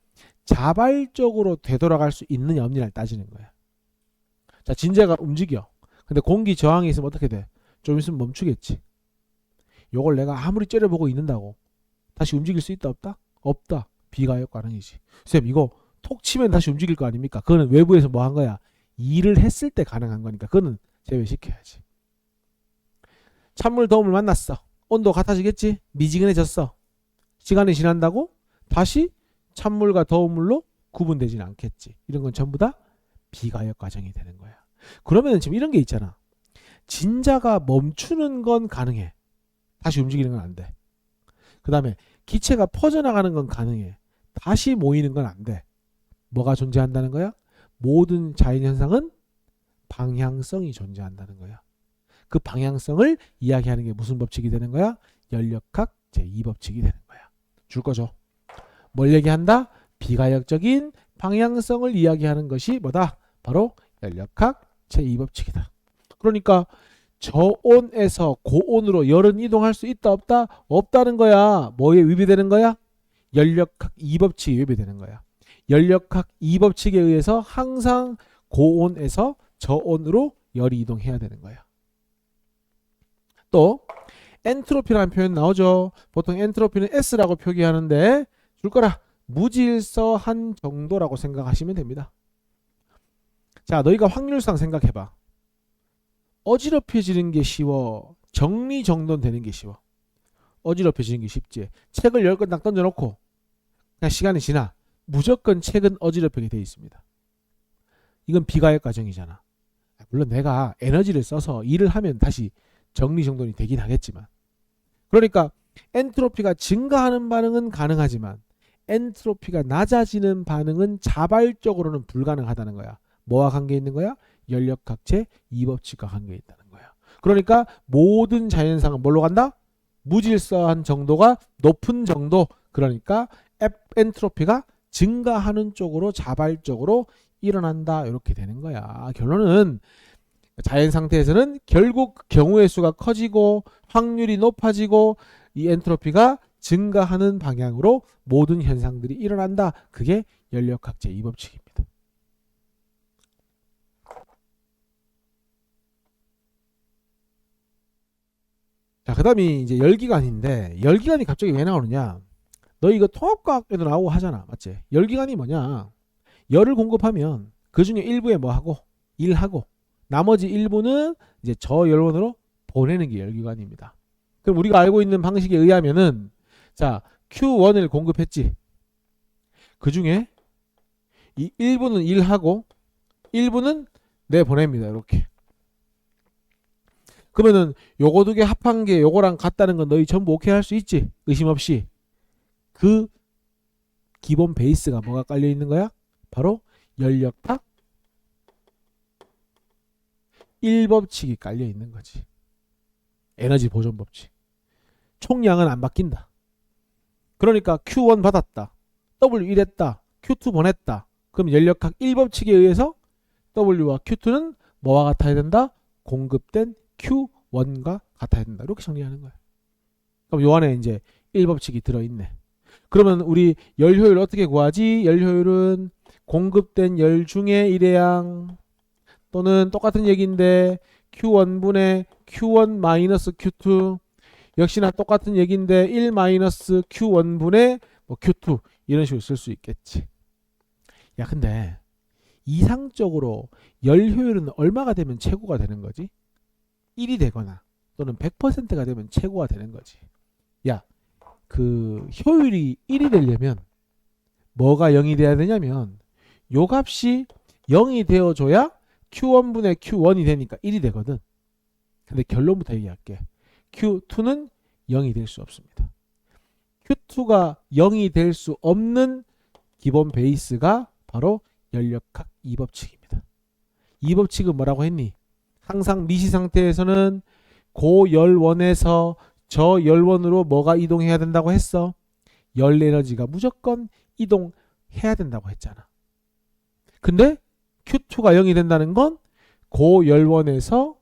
자발적으로 되돌아갈 수 있느냐 없느냐를 따지는 거야. 자, 진재가 움직여. 근데 공기 저항이 있으면 어떻게 돼? 좀 있으면 멈추겠지. 요걸 내가 아무리 째려보고 있는다고 다시 움직일 수 있다 없다? 없다. 비가역 반응이지. 쌤, 이거 톡 치면 다시 움직일 거 아닙니까? 그거는 외부에서 뭐 한 거야? 일을 했을 때 가능한 거니까 그거는 제외시켜야지. 찬물 더움을 만났어. 온도 같아지겠지? 미지근해졌어. 시간이 지난다고 다시 찬물과 더운 물로 구분되지는 않겠지. 이런 건 전부 다 비가역 과정이 되는 거야. 그러면 지금 이런 게 있잖아. 진자가 멈추는 건 가능해. 다시 움직이는 건 안 돼. 그 다음에 기체가 퍼져나가는 건 가능해. 다시 모이는 건 안 돼. 뭐가 존재한다는 거야? 모든 자연현상은 방향성이 존재한다는 거야. 그 방향성을 이야기하는 게 무슨 법칙이 되는 거야? 연력학 제2법칙이 되는 거야. 줄 거죠. 뭘 얘기한다? 비가역적인 방향성을 이야기하는 것이 뭐다? 바로 연력학 제2법칙이다. 그러니까 저온에서 고온으로 열은 이동할 수 있다 없다? 없다는 거야. 뭐에 위배되는 거야? 연력학 2법칙에 위배되는 거야. 연력학 2법칙에 의해서 항상 고온에서 저온으로 열이 이동해야 되는 거야. 또 엔트로피라는 표현 나오죠. 보통 엔트로피는 S라고 표기하는데 줄 거라 무질서한 정도라고 생각하시면 됩니다. 자, 너희가 확률상 생각해봐. 어지럽혀지는 게 쉬워, 정리정돈되는 게 쉬워? 어지럽혀지는 게 쉽지. 책을 10권 딱 던져놓고 그냥 시간이 지나 무조건 책은 어지럽히게 돼 있습니다. 이건 비가역 과정이잖아. 물론 내가 에너지를 써서 일을 하면 다시 정리정돈이 되긴 하겠지만, 그러니까 엔트로피가 증가하는 반응은 가능하지만 엔트로피가 낮아지는 반응은 자발적으로는 불가능하다는 거야. 뭐와 관계 있는 거야? 연력학체 2법칙과 관계 있다는 거야. 그러니까 모든 자연상은 뭘로 간다? 무질서한 정도가 높은 정도, 그러니까 엔트로피가 증가하는 쪽으로 자발적으로 일어난다, 이렇게 되는 거야. 결론은 자연 상태에서는 결국 경우의 수가 커지고 확률이 높아지고 이 엔트로피가 증가하는 방향으로 모든 현상들이 일어난다. 그게 연력학체 2법칙입니다. 자, 그 다음이 이제 열기관인데, 열기관이 갑자기 왜 나오느냐? 너 이거 통합과학에도 나오고 하잖아. 맞지? 열기관이 뭐냐? 열을 공급하면 그 중에 일부에 뭐 하고? 일하고, 나머지 일부는 이제 저열원으로 보내는 게 열기관입니다. 그럼 우리가 알고 있는 방식에 의하면은, 자, Q1을 공급했지. 그 중에 이 일부는 일하고 일부는 내보냅니다. 이렇게. 그러면은 요거 두 개 합한 게 요거랑 같다는 건 너희 전부 오케이 할 수 있지? 의심 없이. 그 기본 베이스가 뭐가 깔려 있는 거야? 바로 연력학 1법칙이 깔려 있는 거지. 에너지 보존 법칙. 총량은 안 바뀐다. 그러니까 Q1 받았다, W1 했다, Q2 보냈다. 그럼 연력학 1법칙에 의해서 W와 Q2는 뭐와 같아야 된다? 공급된 Q1과 같아야 된다. 이렇게 정리하는 거야. 그럼 요 안에 이제 1법칙이 들어있네. 그러면 우리 열 효율 어떻게 구하지? 열 효율은 공급된 열 중에 1의 양, 또는 똑같은 얘기인데 Q1분의 Q1 마이너스 Q2, 역시나 똑같은 얘기인데 1 마이너스 Q1분의 뭐 Q2, 이런 식으로 쓸 수 있겠지. 야, 근데 이상적으로 열 효율은 얼마가 되면 최고가 되는 거지? 1이 되거나 또는 100%가 되면 최고가 되는 거지. 야, 그 효율이 1이 되려면 뭐가 0이 돼야 되냐면 요 값이 0이 되어줘야 Q1분의 Q1이 되니까 1이 되거든. 근데 결론부터 얘기할게. Q2는 0이 될 수 없습니다. Q2가 0이 될 수 없는 기본 베이스가 바로 연력학 2법칙입니다. 2법칙은 뭐라고 했니? 항상 미시 상태에서는 고열원에서 저열원으로 뭐가 이동해야 된다고 했어? 열 에너지가 무조건 이동해야 된다고 했잖아. 근데 Q2가 0이 된다는 건 고열원에서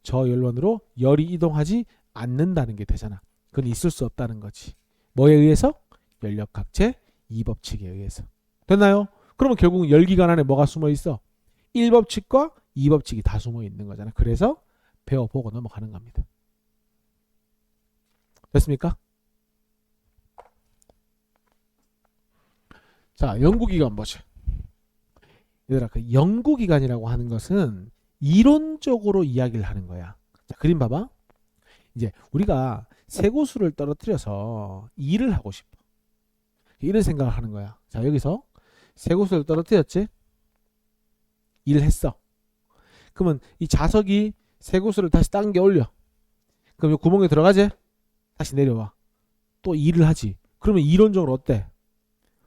저열원으로 열이 이동하지 않는다는 게 되잖아. 그건 있을 수 없다는 거지. 뭐에 의해서? 연력학체 2법칙에 의해서. 됐나요? 그러면 결국 열기관 안에 뭐가 숨어 있어? 1법칙과 2법칙이 다 숨어 있는 거잖아. 그래서 배워보고 넘어가는 겁니다. 됐습니까? 자, 연구기관 보자. 얘들아, 그 연구기관이라고 하는 것은 이론적으로 이야기를 하는 거야. 자, 그림 봐봐. 이제 우리가 세고수를 떨어뜨려서 일을 하고 싶어. 이런 생각을 하는 거야. 자, 여기서 세고수를 떨어뜨렸지? 일을 했어. 그러면 이 자석이 세고수를 다시 당겨 올려. 그럼 이 구멍에 들어가지? 다시 내려와. 또 일을 하지. 그러면 이론적으로 어때?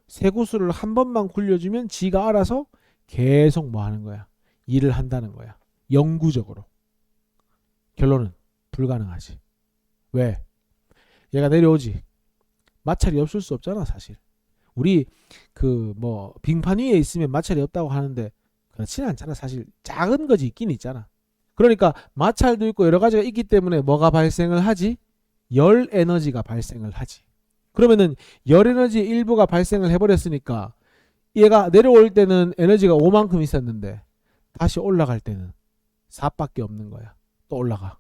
세고수를 한 번만 굴려주면 지가 알아서 계속 뭐 하는 거야? 일을 한다는 거야. 영구적으로. 결론은 불가능하지. 왜? 얘가 내려오지. 마찰이 없을 수 없잖아, 사실. 우리 그 뭐 빙판 위에 있으면 마찰이 없다고 하는데 그렇지는 않잖아. 사실 작은 거지 있긴 있잖아. 그러니까 마찰도 있고 여러 가지가 있기 때문에 뭐가 발생을 하지? 열 에너지가 발생을 하지. 그러면은 열 에너지의 일부가 발생을 해버렸으니까 얘가 내려올 때는 에너지가 5만큼 있었는데 다시 올라갈 때는 4밖에 없는 거야. 또 올라가.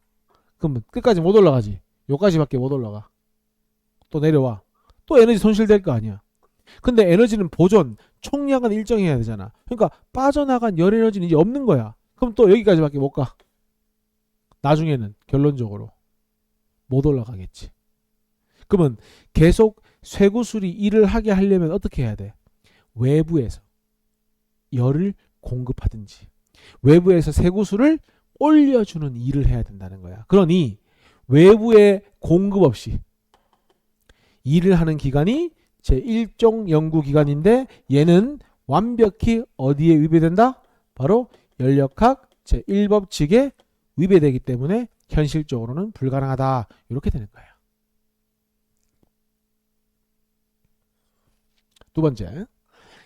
그러면 끝까지 못 올라가지. 요까지밖에 못 올라가. 또 내려와. 또 에너지 손실될 거 아니야. 근데 에너지는 보존, 총량은 일정해야 되잖아. 그러니까 빠져나간 열 에너지는 이제 없는 거야. 그럼 또 여기까지밖에 못 가. 나중에는 결론적으로 못 올라가겠지. 그러면 계속 쇠구슬이 일을 하게 하려면 어떻게 해야 돼? 외부에서 열을 공급하든지 외부에서 쇠구슬을 올려주는 일을 해야 된다는 거야. 그러니 외부의 공급 없이 일을 하는 기관이 제1종 연구기관인데 얘는 완벽히 어디에 위배된다? 바로 연력학 제1법칙에 위배되기 때문에 현실적으로는 불가능하다. 이렇게 되는 거예요. 두 번째,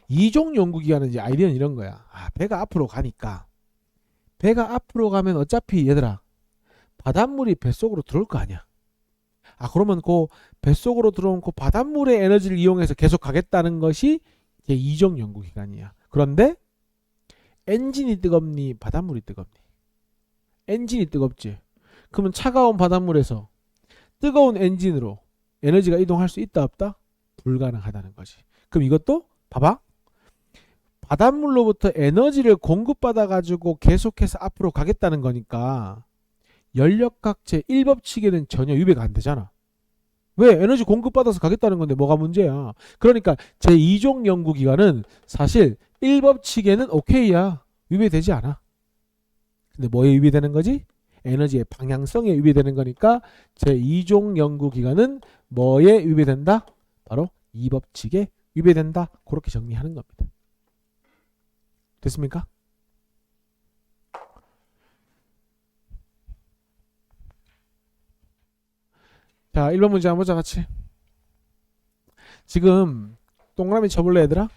2종 연구기관은 이제 아이디어는 이런 거야. 배가 앞으로 가니까 배가 앞으로 가면 어차피 얘들아 바닷물이 뱃속으로 들어올 거 아니야. 그러면 그 뱃속으로 들어온 그 바닷물의 에너지를 이용해서 계속 가겠다는 것이 이제 2종 연구기관이야. 그런데 엔진이 뜨겁니 바닷물이 뜨겁니? 엔진이 뜨겁지. 그러면 차가운 바닷물에서 뜨거운 엔진으로 에너지가 이동할 수 있다 없다? 불가능하다는 거지. 그럼 이것도 봐봐. 바닷물로부터 에너지를 공급받아 가지고 계속해서 앞으로 가겠다는 거니까 연력학 제1법칙에는 전혀 위배가 안 되잖아. 왜? 에너지 공급받아서 가겠다는 건데 뭐가 문제야. 그러니까 제2종 연구기관은 사실 1법칙에는 오케이야. 위배되지 않아. 근데 뭐에 위배되는 거지? 에너지의 방향성에 위배되는 거니까 제2종 연구기관은 뭐에 위배된다? 바로 2법칙에 위배된다. 그렇게 정리하는 겁니다. 됐습니까? 자, 1번 문제 한번 보자 같이. 지금 동그라미 쳐볼래 얘들아?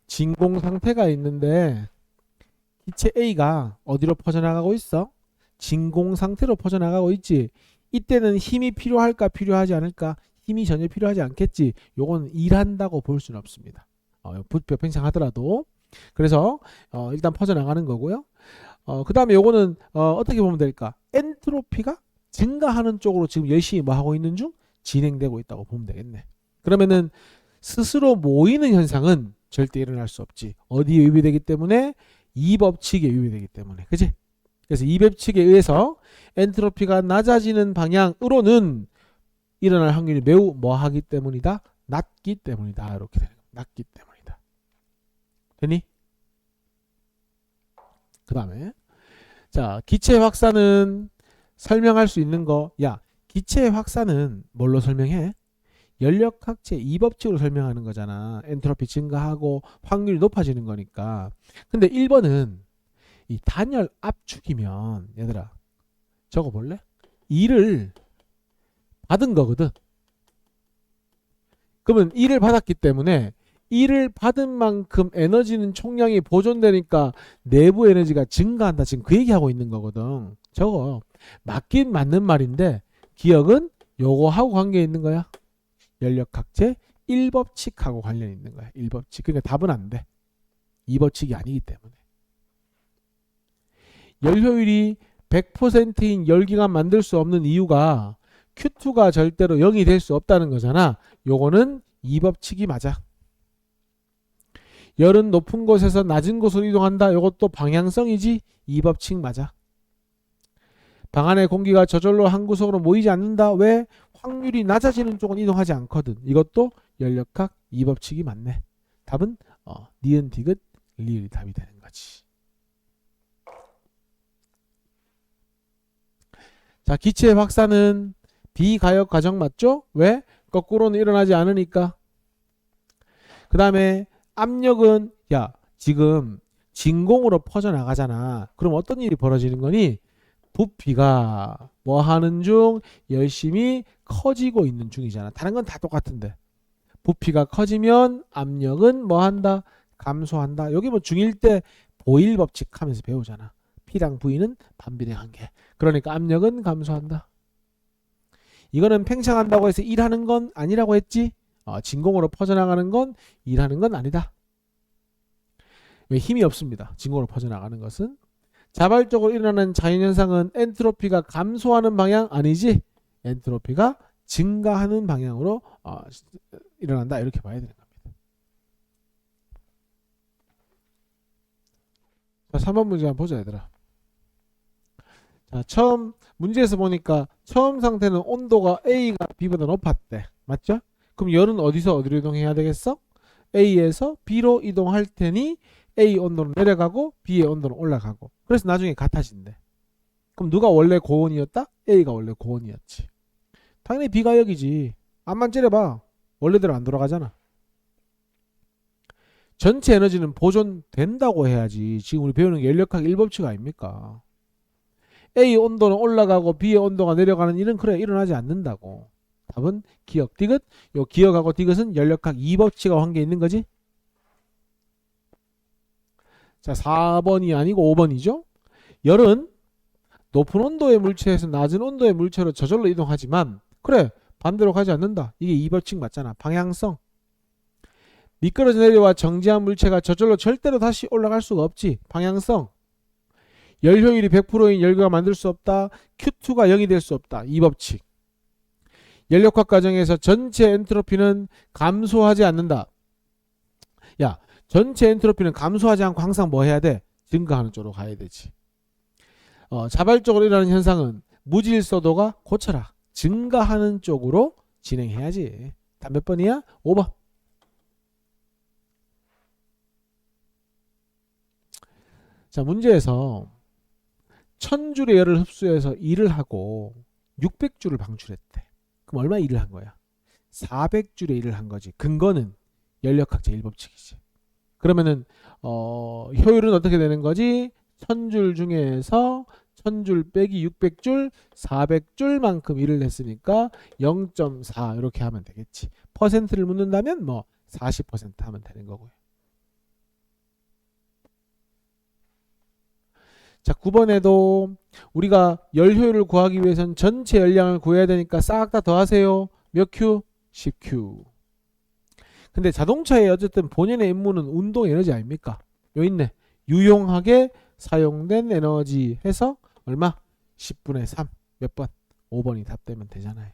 진공 상태가 있는데 기체 A가 어디로 퍼져나가고 있어? 진공 상태로 퍼져나가고 있지. 이때는 힘이 필요할까 필요하지 않을까? 힘이 전혀 필요하지 않겠지. 요건 일한다고 볼 수는 없습니다. 부표 팽창하더라도. 그래서 일단 퍼져나가는 거고요. 그 다음에 요거는 어떻게 보면 될까? 엔트로피가 증가하는 쪽으로 지금 열심히 뭐 하고 있는 중? 진행되고 있다고 보면 되겠네. 그러면은 스스로 모이는 현상은 절대 일어날 수 없지. 어디에 위배되기 때문에? 이 법칙에 위배되기 때문에. 그치? 그래서 이 법칙에 의해서 엔트로피가 낮아지는 방향으로는 일어날 확률이 매우 뭐하기 때문이다? 낮기 때문이다. 이렇게 되는 거야. 낮기 때문이다. 되니? 그 다음에 자, 기체 확산은 설명할 수 있는 거. 야, 기체 확산은 뭘로 설명해? 연력학 제2법칙으로 설명하는 거잖아. 엔트로피 증가하고 확률이 높아지는 거니까. 근데 1번은 이 단열 압축이면 얘들아 적어 볼래? 2를 받은 거거든. 그러면 2를 받았기 때문에 2를 받은 만큼 에너지는 총량이 보존되니까 내부 에너지가 증가한다. 지금 그 얘기하고 있는 거거든. 저거 맞긴 맞는 말인데 기억은 요거하고 관계 있는 거야. 연력학제 1법칙하고 관련이 있는 거야. 1법칙. 그러니까 답은 안 돼. 2법칙이 아니기 때문에. 열효율이 100%인 열기관 만들 수 없는 이유가 Q2가 절대로 0이 될 수 없다는 거잖아. 요거는 2법칙이 맞아. 열은 높은 곳에서 낮은 곳으로 이동한다. 요것도 방향성이지. 2법칙 맞아. 방 안의 공기가 저절로 한 구석으로 모이지 않는다. 왜? 확률이 낮아지는 쪽은 이동하지 않거든. 이것도 연력학 2법칙이 맞네. 답은 니은 디귿 리을이 답이 되는 거지. 자, 기체 확산은 비가역 과정 맞죠? 왜? 거꾸로는 일어나지 않으니까. 그 다음에 압력은 야 지금 진공으로 퍼져나가잖아. 그럼 어떤 일이 벌어지는 거니? 부피가 뭐 하는 중? 열심히 커지고 있는 중이잖아. 다른 건 다 똑같은데 부피가 커지면 압력은 뭐 한다? 감소한다. 여기 뭐 중1 때 보일 법칙 하면서 배우잖아. P랑 V는 반비례 관계. 그러니까 압력은 감소한다. 이거는 팽창한다고 해서 일하는 건 아니라고 했지. 진공으로 퍼져나가는 건 일하는 건 아니다. 왜? 힘이 없습니다. 진공으로 퍼져나가는 것은. 자발적으로 일어나는 자연현상은 엔트로피가 감소하는 방향 아니지? 엔트로피가 증가하는 방향으로 일어난다. 이렇게 봐야 되는 겁니다. 자, 3번 문제 한번 보자 얘들아. 자, 처음 문제에서 보니까 처음 상태는 온도가 A가 B보다 높았대. 맞죠? 그럼 열은 어디서 어디로 이동해야 되겠어? A에서 B로 이동할 테니 A 온도는 내려가고 B의 온도는 올라가고. 그래서 나중에 같아진대. 그럼 누가 원래 고온이었다? A가 원래 고온이었지. 당연히 B가 여기지. 앞만 찌려봐. 원래대로 안 돌아가잖아. 전체 에너지는 보존된다고 해야지. 지금 우리 배우는 게 연력학 1법칙 아닙니까? A 온도는 올라가고 B의 온도가 내려가는 일은 그래 일어나지 않는다고. 답은 기억, 디귿. 요 기억하고 디귿은 연력학 2법칙과 관계 있는 거지. 자, 4번이 아니고 5번이죠. 열은 높은 온도의 물체에서 낮은 온도의 물체로 저절로 이동하지만 그래 반대로 가지 않는다. 이게 2법칙 맞잖아. 방향성. 미끄러져 내려와 정지한 물체가 저절로 절대로 다시 올라갈 수가 없지. 방향성. 열 효율이 100%인 열기가 만들 수 없다. Q2가 0이 될 수 없다. 2법칙. 연력학 과정에서 전체 엔트로피는 감소하지 않는다. 야, 전체 엔트로피는 감소하지 않고 항상 뭐 해야 돼? 증가하는 쪽으로 가야 되지. 자발적으로 일어나는 현상은 무질서도가 고쳐라. 증가하는 쪽으로 진행해야지. 답 몇 번이야? 5번. 자, 문제에서 1000줄의 열을 흡수해서 일을 하고 600줄을 방출했대. 그럼 얼마 일을 한 거야? 400줄의 일을 한 거지. 근거는 연력학 제1법칙이지. 그러면은 효율은 어떻게 되는 거지? 1000줄 중에서 1000줄 빼기 600줄 400줄만큼 일을 했으니까 0.4 이렇게 하면 되겠지. 퍼센트를 묻는다면 뭐 40% 하면 되는 거고요. 자, 9번에도 우리가 열 효율을 구하기 위해서는 전체 열량을 구해야 되니까 싹 다 더하세요. 몇 Q? 10Q. 근데 자동차의 어쨌든 본연의 임무는 운동 에너지 아닙니까? 여기 있네. 유용하게 사용된 에너지 해서 얼마? 10분의 3. 몇 번? 5번이 답되면 되잖아요.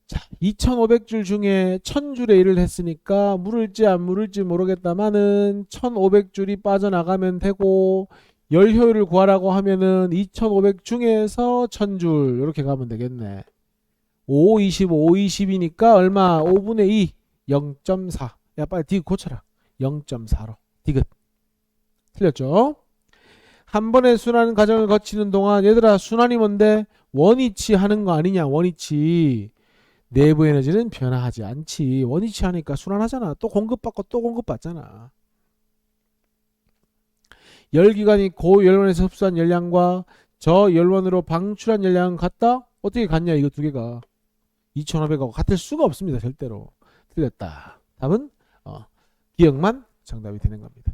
자, 2500줄 중에 1000줄의 일을 했으니까 물을지 안 물을지 모르겠다마는 1500줄이 빠져나가면 되고 열 효율을 구하라고 하면은 2500 중에서 1000줄 이렇게 가면 되겠네. 5, 25, 20이니까 얼마? 5분의 2, 0.4. 야, 빨리 디귿 고쳐라. 0.4로. 디귿. 틀렸죠? 한 번의 순환 과정을 거치는 동안 얘들아 순환이 뭔데? 원위치 하는 거 아니냐? 원위치. 내부 에너지는 변화하지 않지. 원위치 하니까 순환하잖아. 또 공급받고 또 공급받잖아. 열기관이 고열원에서 흡수한 열량과 저열원으로 방출한 열량은 같다? 어떻게 같냐 이거 두 개가. 2500하고 같을 수가 없습니다. 절대로. 틀렸다. 답은 기억만 정답이 되는 겁니다.